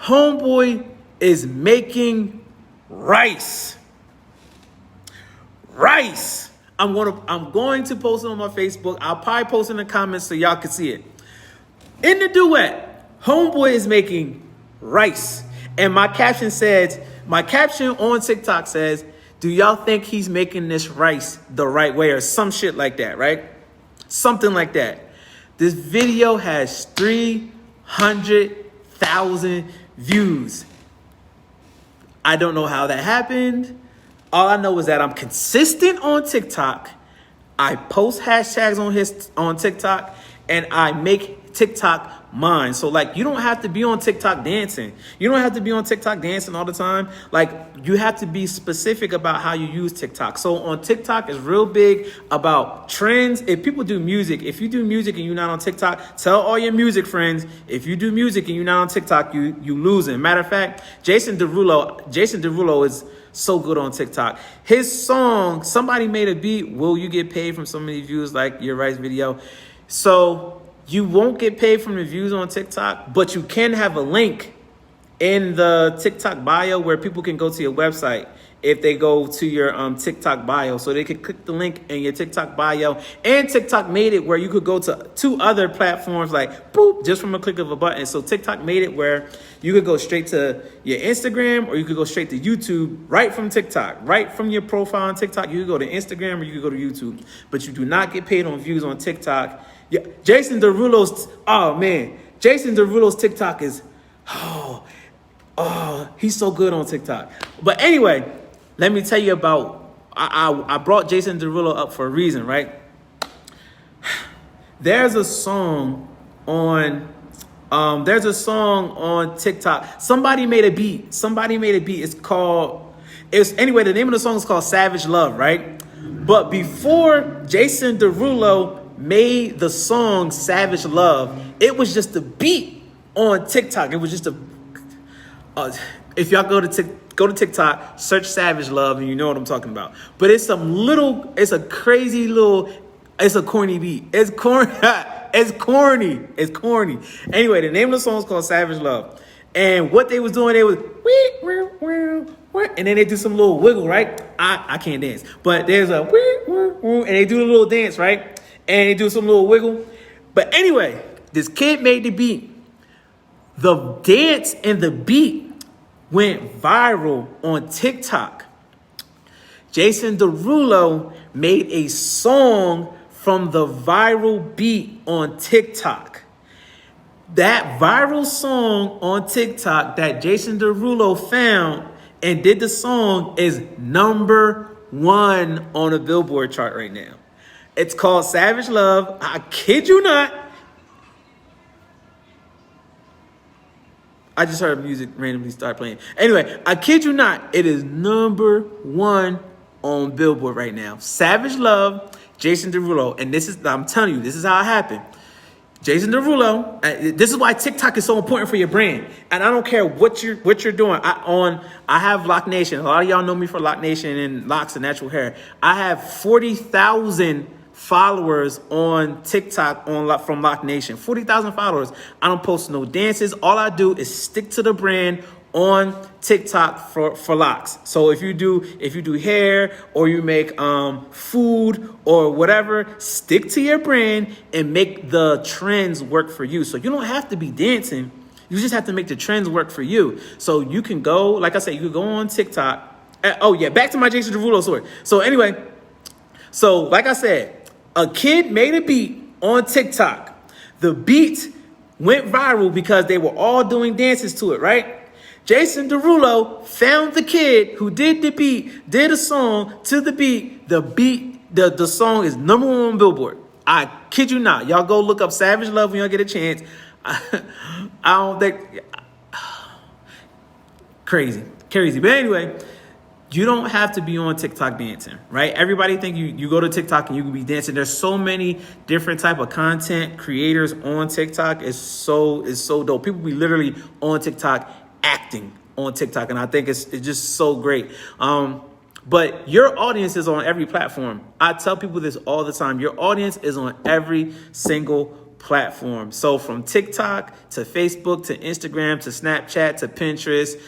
homeboy is making rice. I'm going to post it on my Facebook. I'll probably post it in the comments so y'all can see it. In the duet, homeboy is making rice. And my caption on TikTok says, do y'all think he's making this rice the right way or some shit like that, right? Something like that. This video has 300,000 views. I don't know how that happened. All I know is that I'm consistent on TikTok. I post hashtags on TikTok and I make TikTok mine. So like, you don't have to be on TikTok dancing. You don't have to be on TikTok dancing all the time. Like, you have to be specific about how you use TikTok. So on TikTok, it's real big about trends. If people do music, if you do music and you're not on TikTok, tell all your music friends, if you do music and you're not on TikTok, you losing. Matter of fact, Jason Derulo is so good on TikTok. His song, somebody made a beat, will you get paid from so many views like your rice video? So you won't get paid from the views on TikTok, but you can have a link in the TikTok bio where people can go to your website if they go to your TikTok bio. So they can click the link in your TikTok bio. And TikTok made it where you could go to 2 other platforms like boop, just from a click of a button. So TikTok made it where you could go straight to your Instagram or you could go straight to YouTube right from TikTok. Right from your profile on TikTok, you could go to Instagram or you could go to YouTube. But you do not get paid on views on TikTok. Yeah, Jason Derulo's TikTok is, he's so good on TikTok. But anyway, let me tell you about, I brought Jason Derulo up for a reason, right? There's a song on TikTok. Somebody made a beat. Anyway, the name of the song is called Savage Love, right? But before Jason Derulo made the song Savage Love, it was just a beat on TikTok. It was just if y'all go to TikTok, search Savage Love and you know what I'm talking about. But it's a corny beat. It's corny. It's corny. Anyway, the name of the song is called Savage Love. And what they was doing, they was and then they do some little wiggle, right? I can't dance, but there's a and they do a little dance, right? And they do some little wiggle. But anyway, this kid made the beat. The dance and the beat went viral on TikTok. Jason Derulo made a song from the viral beat on TikTok. That viral song on TikTok that Jason Derulo found and did the song is #1 on the Billboard chart right now. It's called Savage Love. I kid you not. I just heard music randomly start playing. Anyway, I kid you not, it is #1 on Billboard right now. Savage Love, Jason Derulo. And I'm telling you, this is how it happened. Jason Derulo. This is why TikTok is so important for your brand. And I don't care what you're doing. I have Lock Nation. A lot of y'all know me for Lock Nation and locks and natural hair. I have 40,000 followers on TikTok from Lock Nation. 40,000 followers. I don't post no dances. All I do is stick to the brand on TikTok for locks. So if you do hair or you make food or whatever, stick to your brand and make the trends work for you. So you don't have to be dancing. You just have to make the trends work for you. So you can go, like I said, you can go on TikTok. Oh yeah, back to my Jason Derulo story. So anyway, like I said, a kid made a beat on TikTok. The beat went viral because they were all doing dances to it, right? Jason Derulo found the kid who did the beat, did a song to the beat. The song is #1 on Billboard. I kid you not. Y'all go look up Savage Love when y'all get a chance. I don't think... Crazy. But anyway... You don't have to be on TikTok dancing, right? Everybody think you go to TikTok and you can be dancing. There's so many different type of content creators on TikTok. It's so dope. People be literally on TikTok acting on TikTok, and I think it's just so great. But your audience is on every platform. I tell people this all the time. Your audience is on every single platform. So from TikTok to Facebook to Instagram to Snapchat to Pinterest,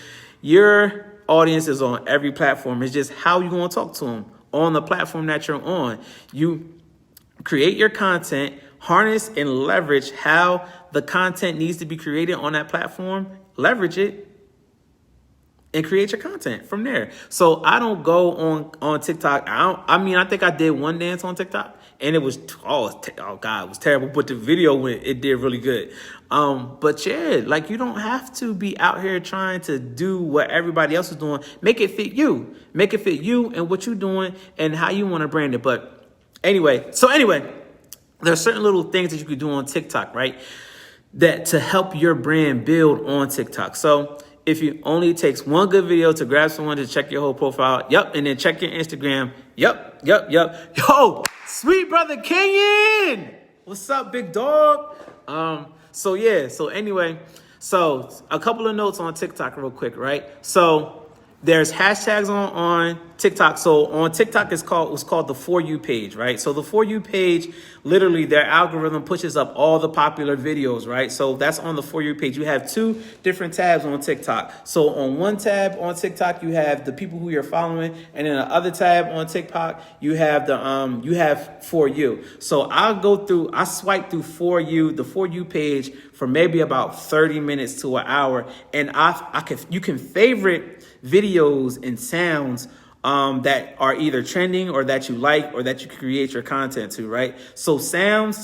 your audience is on every platform. It's just how you going to talk to them on the platform that you're on. You create your content, harness and leverage how the content needs to be created on that platform, leverage it, and create your content from there. So I don't go on TikTok. I think I did one dance on TikTok and it was, oh God, it was terrible. But the video it did really good. But yeah, like you don't have to be out here trying to do what everybody else is doing. Make it fit you. Make it fit you and what you're doing and how you want to brand it. But anyway, there are certain little things that you could do on TikTok, right? That to help your brand build on TikTok. So if it only takes one good video to grab someone to check your whole profile. Yep. And then check your Instagram. Yep. Yo, sweet brother Kenyon. What's up, big dog? So anyway, a couple of notes on TikTok real quick, right? So there's hashtags on TikTok. So on TikTok, it was called the For You page, right? So the For You page, literally their algorithm pushes up all the popular videos, right? So that's on the For You page. You have two different tabs on TikTok. So on one tab on TikTok, you have the people who you're following, and then the other tab on TikTok, you have you have For You. So I swipe through the For You page for maybe about 30 minutes to an hour, and you can favorite videos and sounds that are either trending or that you like or that you create your content to, right? So sounds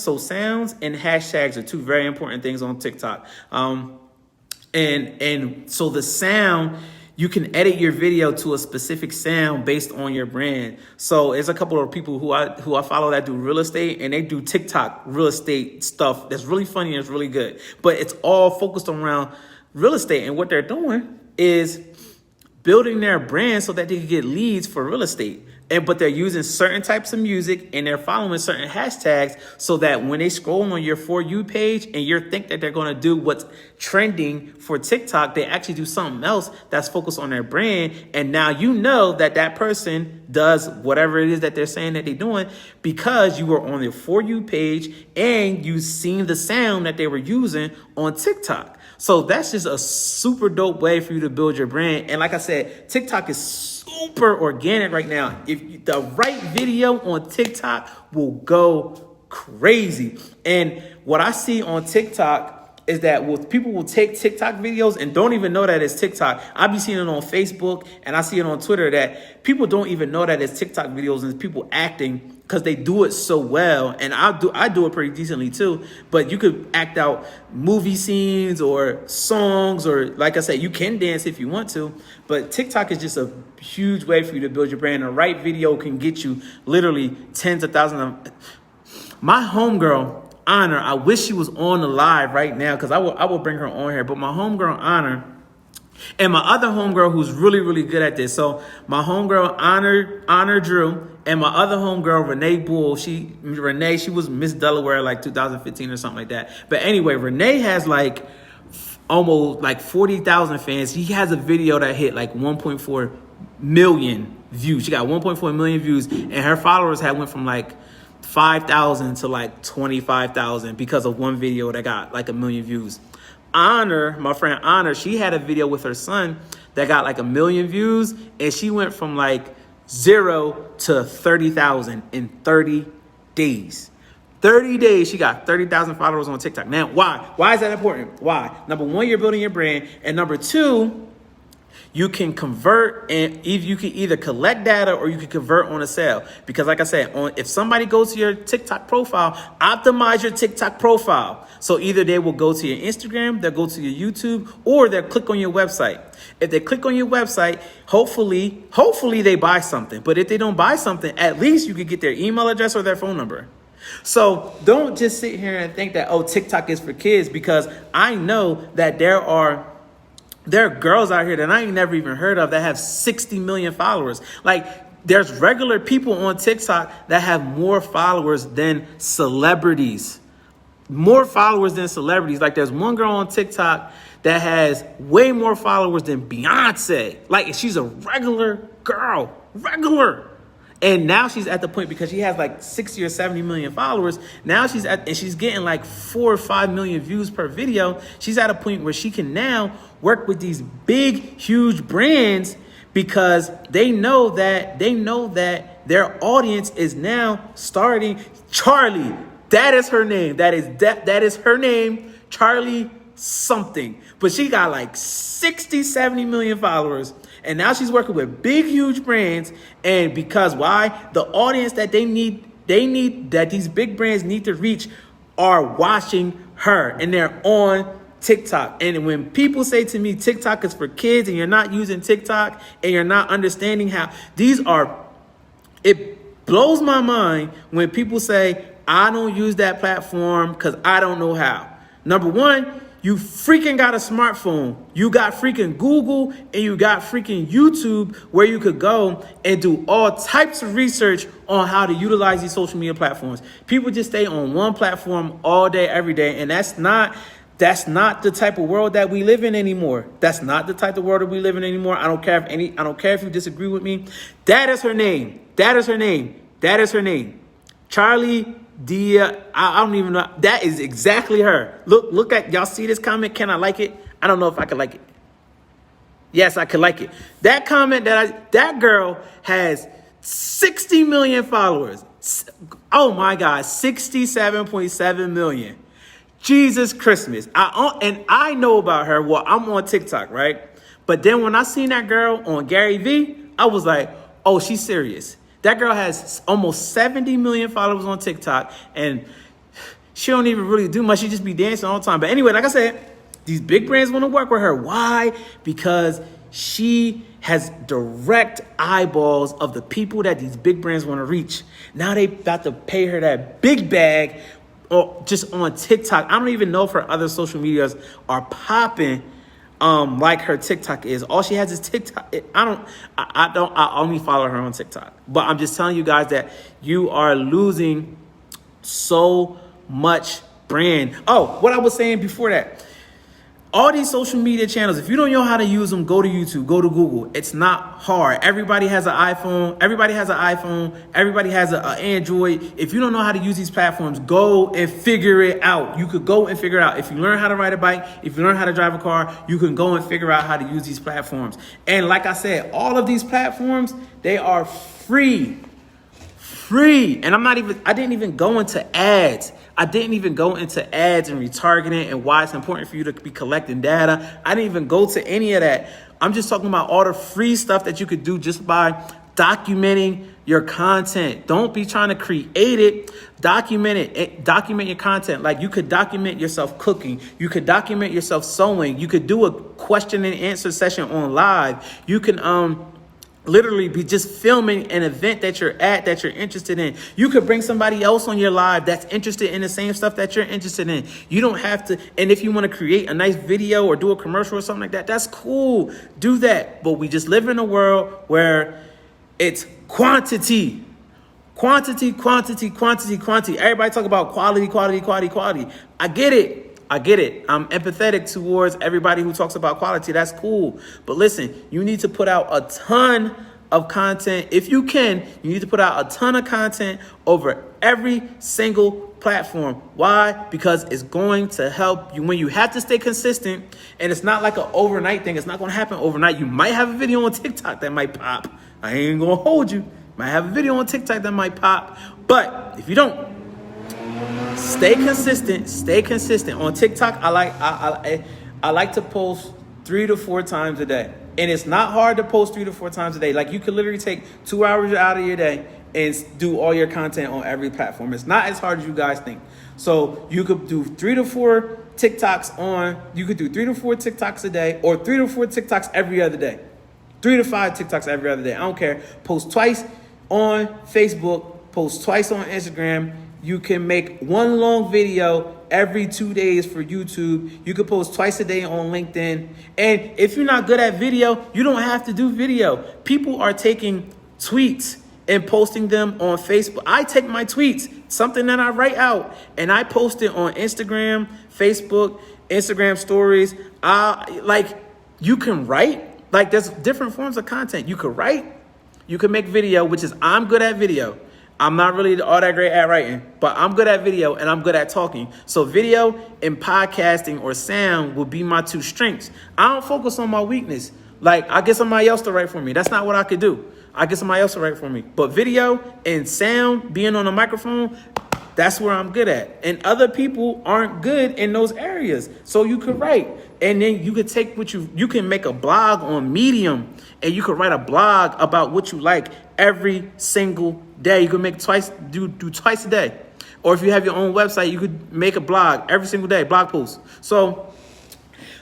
and hashtags are two very important things on TikTok. And so the sound, you can edit your video to a specific sound based on your brand. So there's a couple of people who I follow that do real estate, and they do TikTok real estate stuff that's really funny and it's really good. But it's all focused around real estate, and what they're doing is building their brand so that they can get leads for real estate. But they're using certain types of music and they're following certain hashtags so that when they scroll on your For You page and you think that they're going to do what's trending for TikTok, they actually do something else that's focused on their brand. And now you know that person does whatever it is that they're saying that they're doing because you were on their For You page and you've seen the sound that they were using on TikTok. So that's just a super dope way for you to build your brand. And like I said, TikTok is super organic right now. If the right video on TikTok will go crazy. And what I see on TikTok is that people will take TikTok videos and don't even know that it's TikTok. I be seeing it on Facebook and I see it on Twitter that people don't even know that it's TikTok videos and it's people acting because they do it so well. And I do it pretty decently too. But you could act out movie scenes or songs, or like I said, you can dance if you want to. But TikTok is just a huge way for you to build your brand. The right video can get you literally tens of thousands of... My homegirl, Honor. I wish she was on the live right now because I will bring her on here. But my homegirl Honor and my other homegirl who's really, really good at this. So my homegirl Honor Drew and my other homegirl Renee Bull. She was Miss Delaware like 2015 or something like that. But anyway, Renee has like almost like 40,000 fans. He has a video that hit like 1.4 million views. She got 1.4 million views, and her followers had went from like 5,000 to like 25,000 because of one video that got like 1 million views. Honor, my friend Honor, she had a video with her son that got like 1 million views, and she went from like 0 to 30,000 in 30 days. 30 days, she got 30,000 followers on TikTok. Now, why? Why is that important? Why? Number one, you're building your brand. And number two, you can convert, and you can either collect data or you can convert on a sale. Because like I said, if somebody goes to your TikTok profile, optimize your TikTok profile. So either they will go to your Instagram, they'll go to your YouTube, or they'll click on your website. If they click on your website, hopefully they buy something. But if they don't buy something, at least you could get their email address or their phone number. So don't just sit here and think that, oh, TikTok is for kids, because I know that there are girls out here that I ain't never even heard of that have 60 million followers. Like, there's regular people on TikTok that have more followers than celebrities. More followers than celebrities. Like, there's one girl on TikTok that has way more followers than Beyonce. Like, she's a regular girl. Regular. And now she's at the point, because she has like 60 or 70 million followers. Now she's getting like 4 or 5 million views per video. She's at a point where she can now work with these big, huge brands, because they know that their audience is now starting. Charlie, that is her name. That is her name, Charlie something. But she got like 60, 70 million followers. And now she's working with big, huge brands. And because why? The audience that they need, that these big brands need to reach, are watching her, and they're on TikTok. And when people say to me, TikTok is for kids, and you're not using TikTok, and you're not understanding how it blows my mind when people say, I don't use that platform because I don't know how. Number one, you freaking got a smartphone. You got freaking Google, and you got freaking YouTube, where you could go and do all types of research on how to utilize these social media platforms. People just stay on one platform all day, every day. And that's not the type of world that we live in anymore. That's not the type of world that we live in anymore. I don't care if you disagree with me. That is her name. Charlie Dia, I don't even know. That is exactly her. Look at, y'all see this comment? Can I like it? I don't know if I can like it. Yes, I can like it. That comment, that girl has 60 million followers. Oh my God, 67.7 million. Jesus Christmas. I know about her. Well, I'm on TikTok, right? But then when I seen that girl on Gary Vee, I was like, oh, she's serious. That girl has almost 70 million followers on TikTok, and she don't even really do much. She just be dancing all the time. But anyway, like I said, these big brands want to work with her. Why? Because she has direct eyeballs of the people that these big brands want to reach. Now they about to pay her that big bag, or just on TikTok. I don't even know if her other social medias are popping like her TikTok is. All she has is TikTok. I only follow her on TikTok. But I'm just telling you guys that you are losing so much brand. Oh, what I was saying before that. All these social media channels, if you don't know how to use them, go to YouTube, go to Google. It's not hard. Everybody has an iPhone. Everybody has an Android. If you don't know how to use these platforms, go and figure it out. You could go and figure it out. If you learn how to ride a bike, if you learn how to drive a car, you can go and figure out how to use these platforms. And like I said, all of these platforms, they are free. And I didn't even go into ads. and retargeting and why it's important for you to be collecting data. I didn't even go to any of that. I'm just talking about all the free stuff that you could do just by documenting your content. Don't be trying to create it. Document it. Document your content. Like, you could document yourself cooking. You could document yourself sewing. You could do a question and answer session on live. You can literally be just filming an event that you're at, that you're interested in. You could bring somebody else on your live that's interested in the same stuff that you're interested in. You don't have to, and if you want to create a nice video or do a commercial or something like that, that's cool. Do that. But we just live in a world where it's quantity. Quantity, quantity, quantity, quantity. Everybody talk about quality, quality, quality, quality. I get it. I'm empathetic towards everybody who talks about quality. That's cool. But listen, you need to put out a ton of content. If you can, you need to put out a ton of content over every single platform. Why? Because it's going to help you when you have to stay consistent. And it's not like an overnight thing. It's not going to happen overnight. You might have a video on TikTok that might pop. I ain't going to hold you. Might have a video on TikTok that might pop. But if you don't, stay consistent. Stay consistent. On TikTok, I like to post 3 to 4 times a day. And it's not hard to post 3 to 4 times a day. Like, you could literally take 2 hours out of your day and do all your content on every platform. It's not as hard as you guys think. So you could do 3 to 4 TikToks you could do 3 to 4 TikToks a day, or 3 to 4 TikToks every other day. 3 to 5 TikToks every other day. I don't care. Post twice on Facebook, post twice on Instagram. You can make one long video every 2 days for YouTube. You can post twice a day on LinkedIn. And if you're not good at video, you don't have to do video. People are taking tweets and posting them on Facebook. I take my tweets, something that I write out, and I post it on Instagram, Facebook, Instagram stories. You can write. Like, there's different forms of content. You could write. You can make video, which is, I'm good at video. I'm not really all that great at writing, but I'm good at video and I'm good at talking. So video and podcasting or sound will be my 2 strengths. I don't focus on my weakness. Like, I get somebody else to write for me. That's not what I could do. I get somebody else to write for me. But video and sound, being on a microphone, that's where I'm good at. And other people aren't good in those areas. So you could write. And then you could take you can make a blog on Medium, and you could write a blog about what you like every single day. You could make do twice a day. Or if you have your own website, you could make a blog every single day, blog posts. So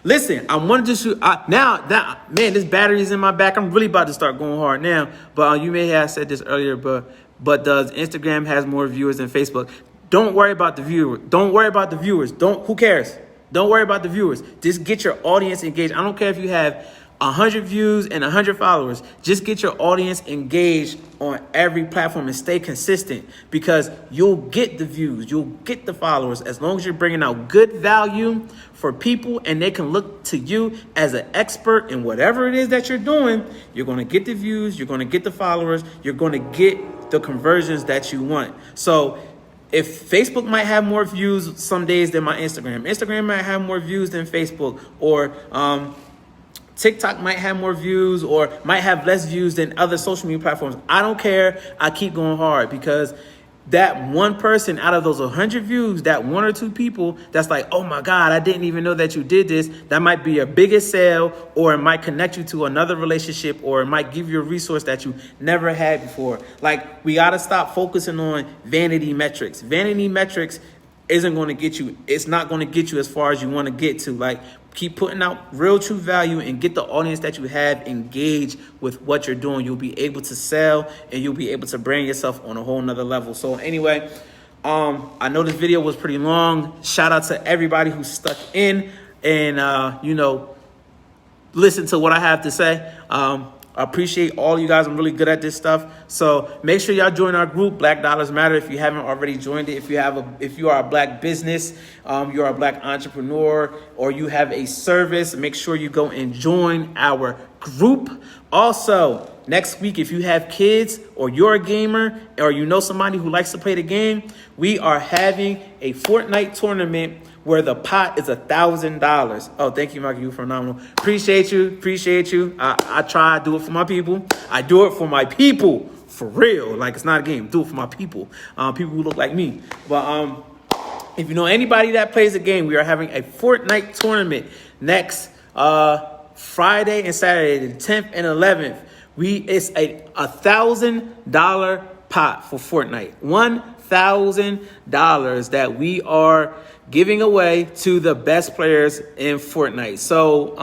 listen, I wanted to shoot man, this battery is in my back. I'm really about to start going hard now. But you may have said this earlier, but does Instagram has more viewers than Facebook? Don't worry about the viewer. Don't worry about the viewers. Who cares? Don't worry about the viewers. Just get your audience engaged. I don't care if you have 100 views and 100 followers. Just get your audience engaged on every platform and stay consistent, because you'll get the views, you'll get the followers as long as you're bringing out good value for people, and they can look to you as an expert in whatever it is that you're doing. You're going to get the views, you're going to get the followers, you're going to get the conversions that you want. So if Facebook might have more views some days than my Instagram might have more views than Facebook, or TikTok might have more views or might have less views than other social media platforms. I don't care. I keep going hard, because that one person out of those 100 views, that 1 or 2 people that's like, oh my God, I didn't even know that you did this. That might be your biggest sale, or it might connect you to another relationship, or it might give you a resource that you never had before. Like, we got to stop focusing on vanity metrics. Vanity metrics isn't going to get you. It's not going to get you as far as you want to get to. Like, keep putting out real, true value and get the audience that you have engaged with what you're doing. You'll be able to sell, and you'll be able to brand yourself on a whole nother level. So anyway, I know this video was pretty long. Shout out to everybody who stuck in and, listen to what I have to say. I appreciate all you guys. I'm really good at this stuff. So make sure y'all join our group, Black Dollars Matter, if you haven't already joined it. If you are a black business, you're a black entrepreneur, or you have a service, make sure you go and join our group. Also, next week, if you have kids, or you're a gamer, or you know somebody who likes to play the game, we are having a Fortnite tournament where the pot is $1,000. Oh, thank you, Mike. You're phenomenal. Appreciate you. I try to do it for my people. I do it for my people, for real. Like, it's not a game. Do it for my people. People who look like me. But if you know anybody that plays a game, we are having a Fortnite tournament next Friday and Saturday, the 10th and 11th. It's a $1,000 pot for Fortnite. $1,000 that we are giving away to the best players in Fortnite. So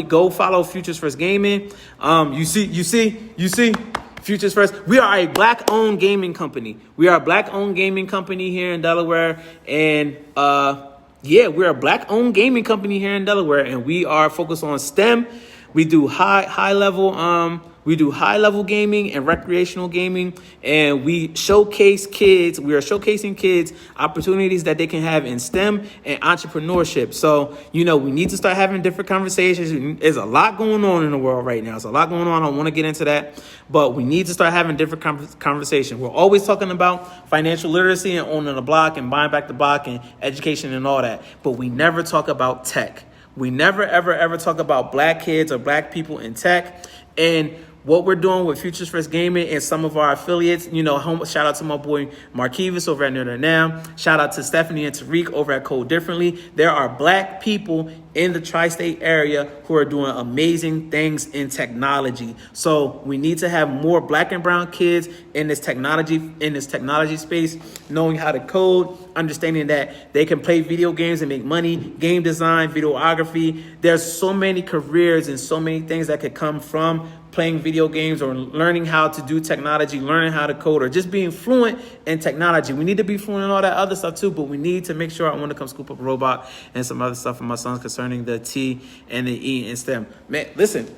go follow Futures First Gaming. You see. Futures First. We are a black-owned gaming company. We are a black-owned gaming company here in Delaware, and we're a black-owned gaming company here in Delaware, and we are focused on STEM. We do high level gaming and recreational gaming, and we showcase kids. We are showcasing kids opportunities that they can have in STEM and entrepreneurship. So, we need to start having different conversations. There's a lot going on in the world right now. There's a lot going on. I don't want to get into that, but we need to start having different conversations. We're always talking about financial literacy and owning a block and buying back the block and education and all that, but we never talk about tech. We never, ever talk about black kids or black people in tech. And what we're doing with Futures First Gaming and some of our affiliates, shout out to my boy Marquivas over at Nerd Now. Shout out to Stephanie and Tariq over at Code Differently. There are black people in the tri-state area who are doing amazing things in technology. So we need to have more black and brown kids in this technology space, knowing how to code, understanding that they can play video games and make money, game design, videography. There's so many careers and so many things that could come from playing video games or learning how to do technology, learning how to code, or just being fluent in technology. We need to be fluent in all that other stuff too, but we need to make sure I want to come scoop up a robot and some other stuff for my sons concerning the T and the E in STEM. Man, listen,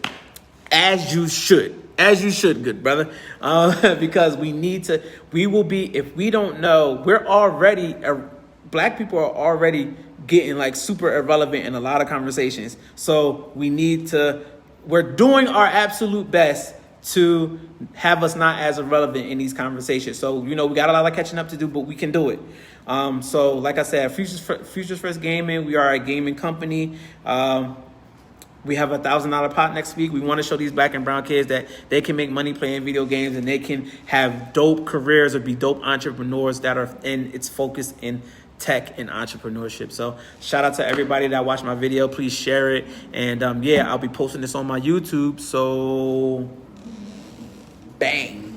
as you should, good brother, because we will be, if we don't know, black people are already getting like super irrelevant in a lot of conversations. So we're doing our absolute best to have us not as irrelevant in these conversations. So, we got a lot of catching up to do, but we can do it. So like I said, Futures First Gaming, we are a gaming company. We have $1,000 pot next week. We want to show these black and brown kids that they can make money playing video games and they can have dope careers or be dope entrepreneurs that are it's focused in tech and entrepreneurship. So shout out to everybody that watched my video. Please share it. And I'll be posting this on my YouTube. So bang.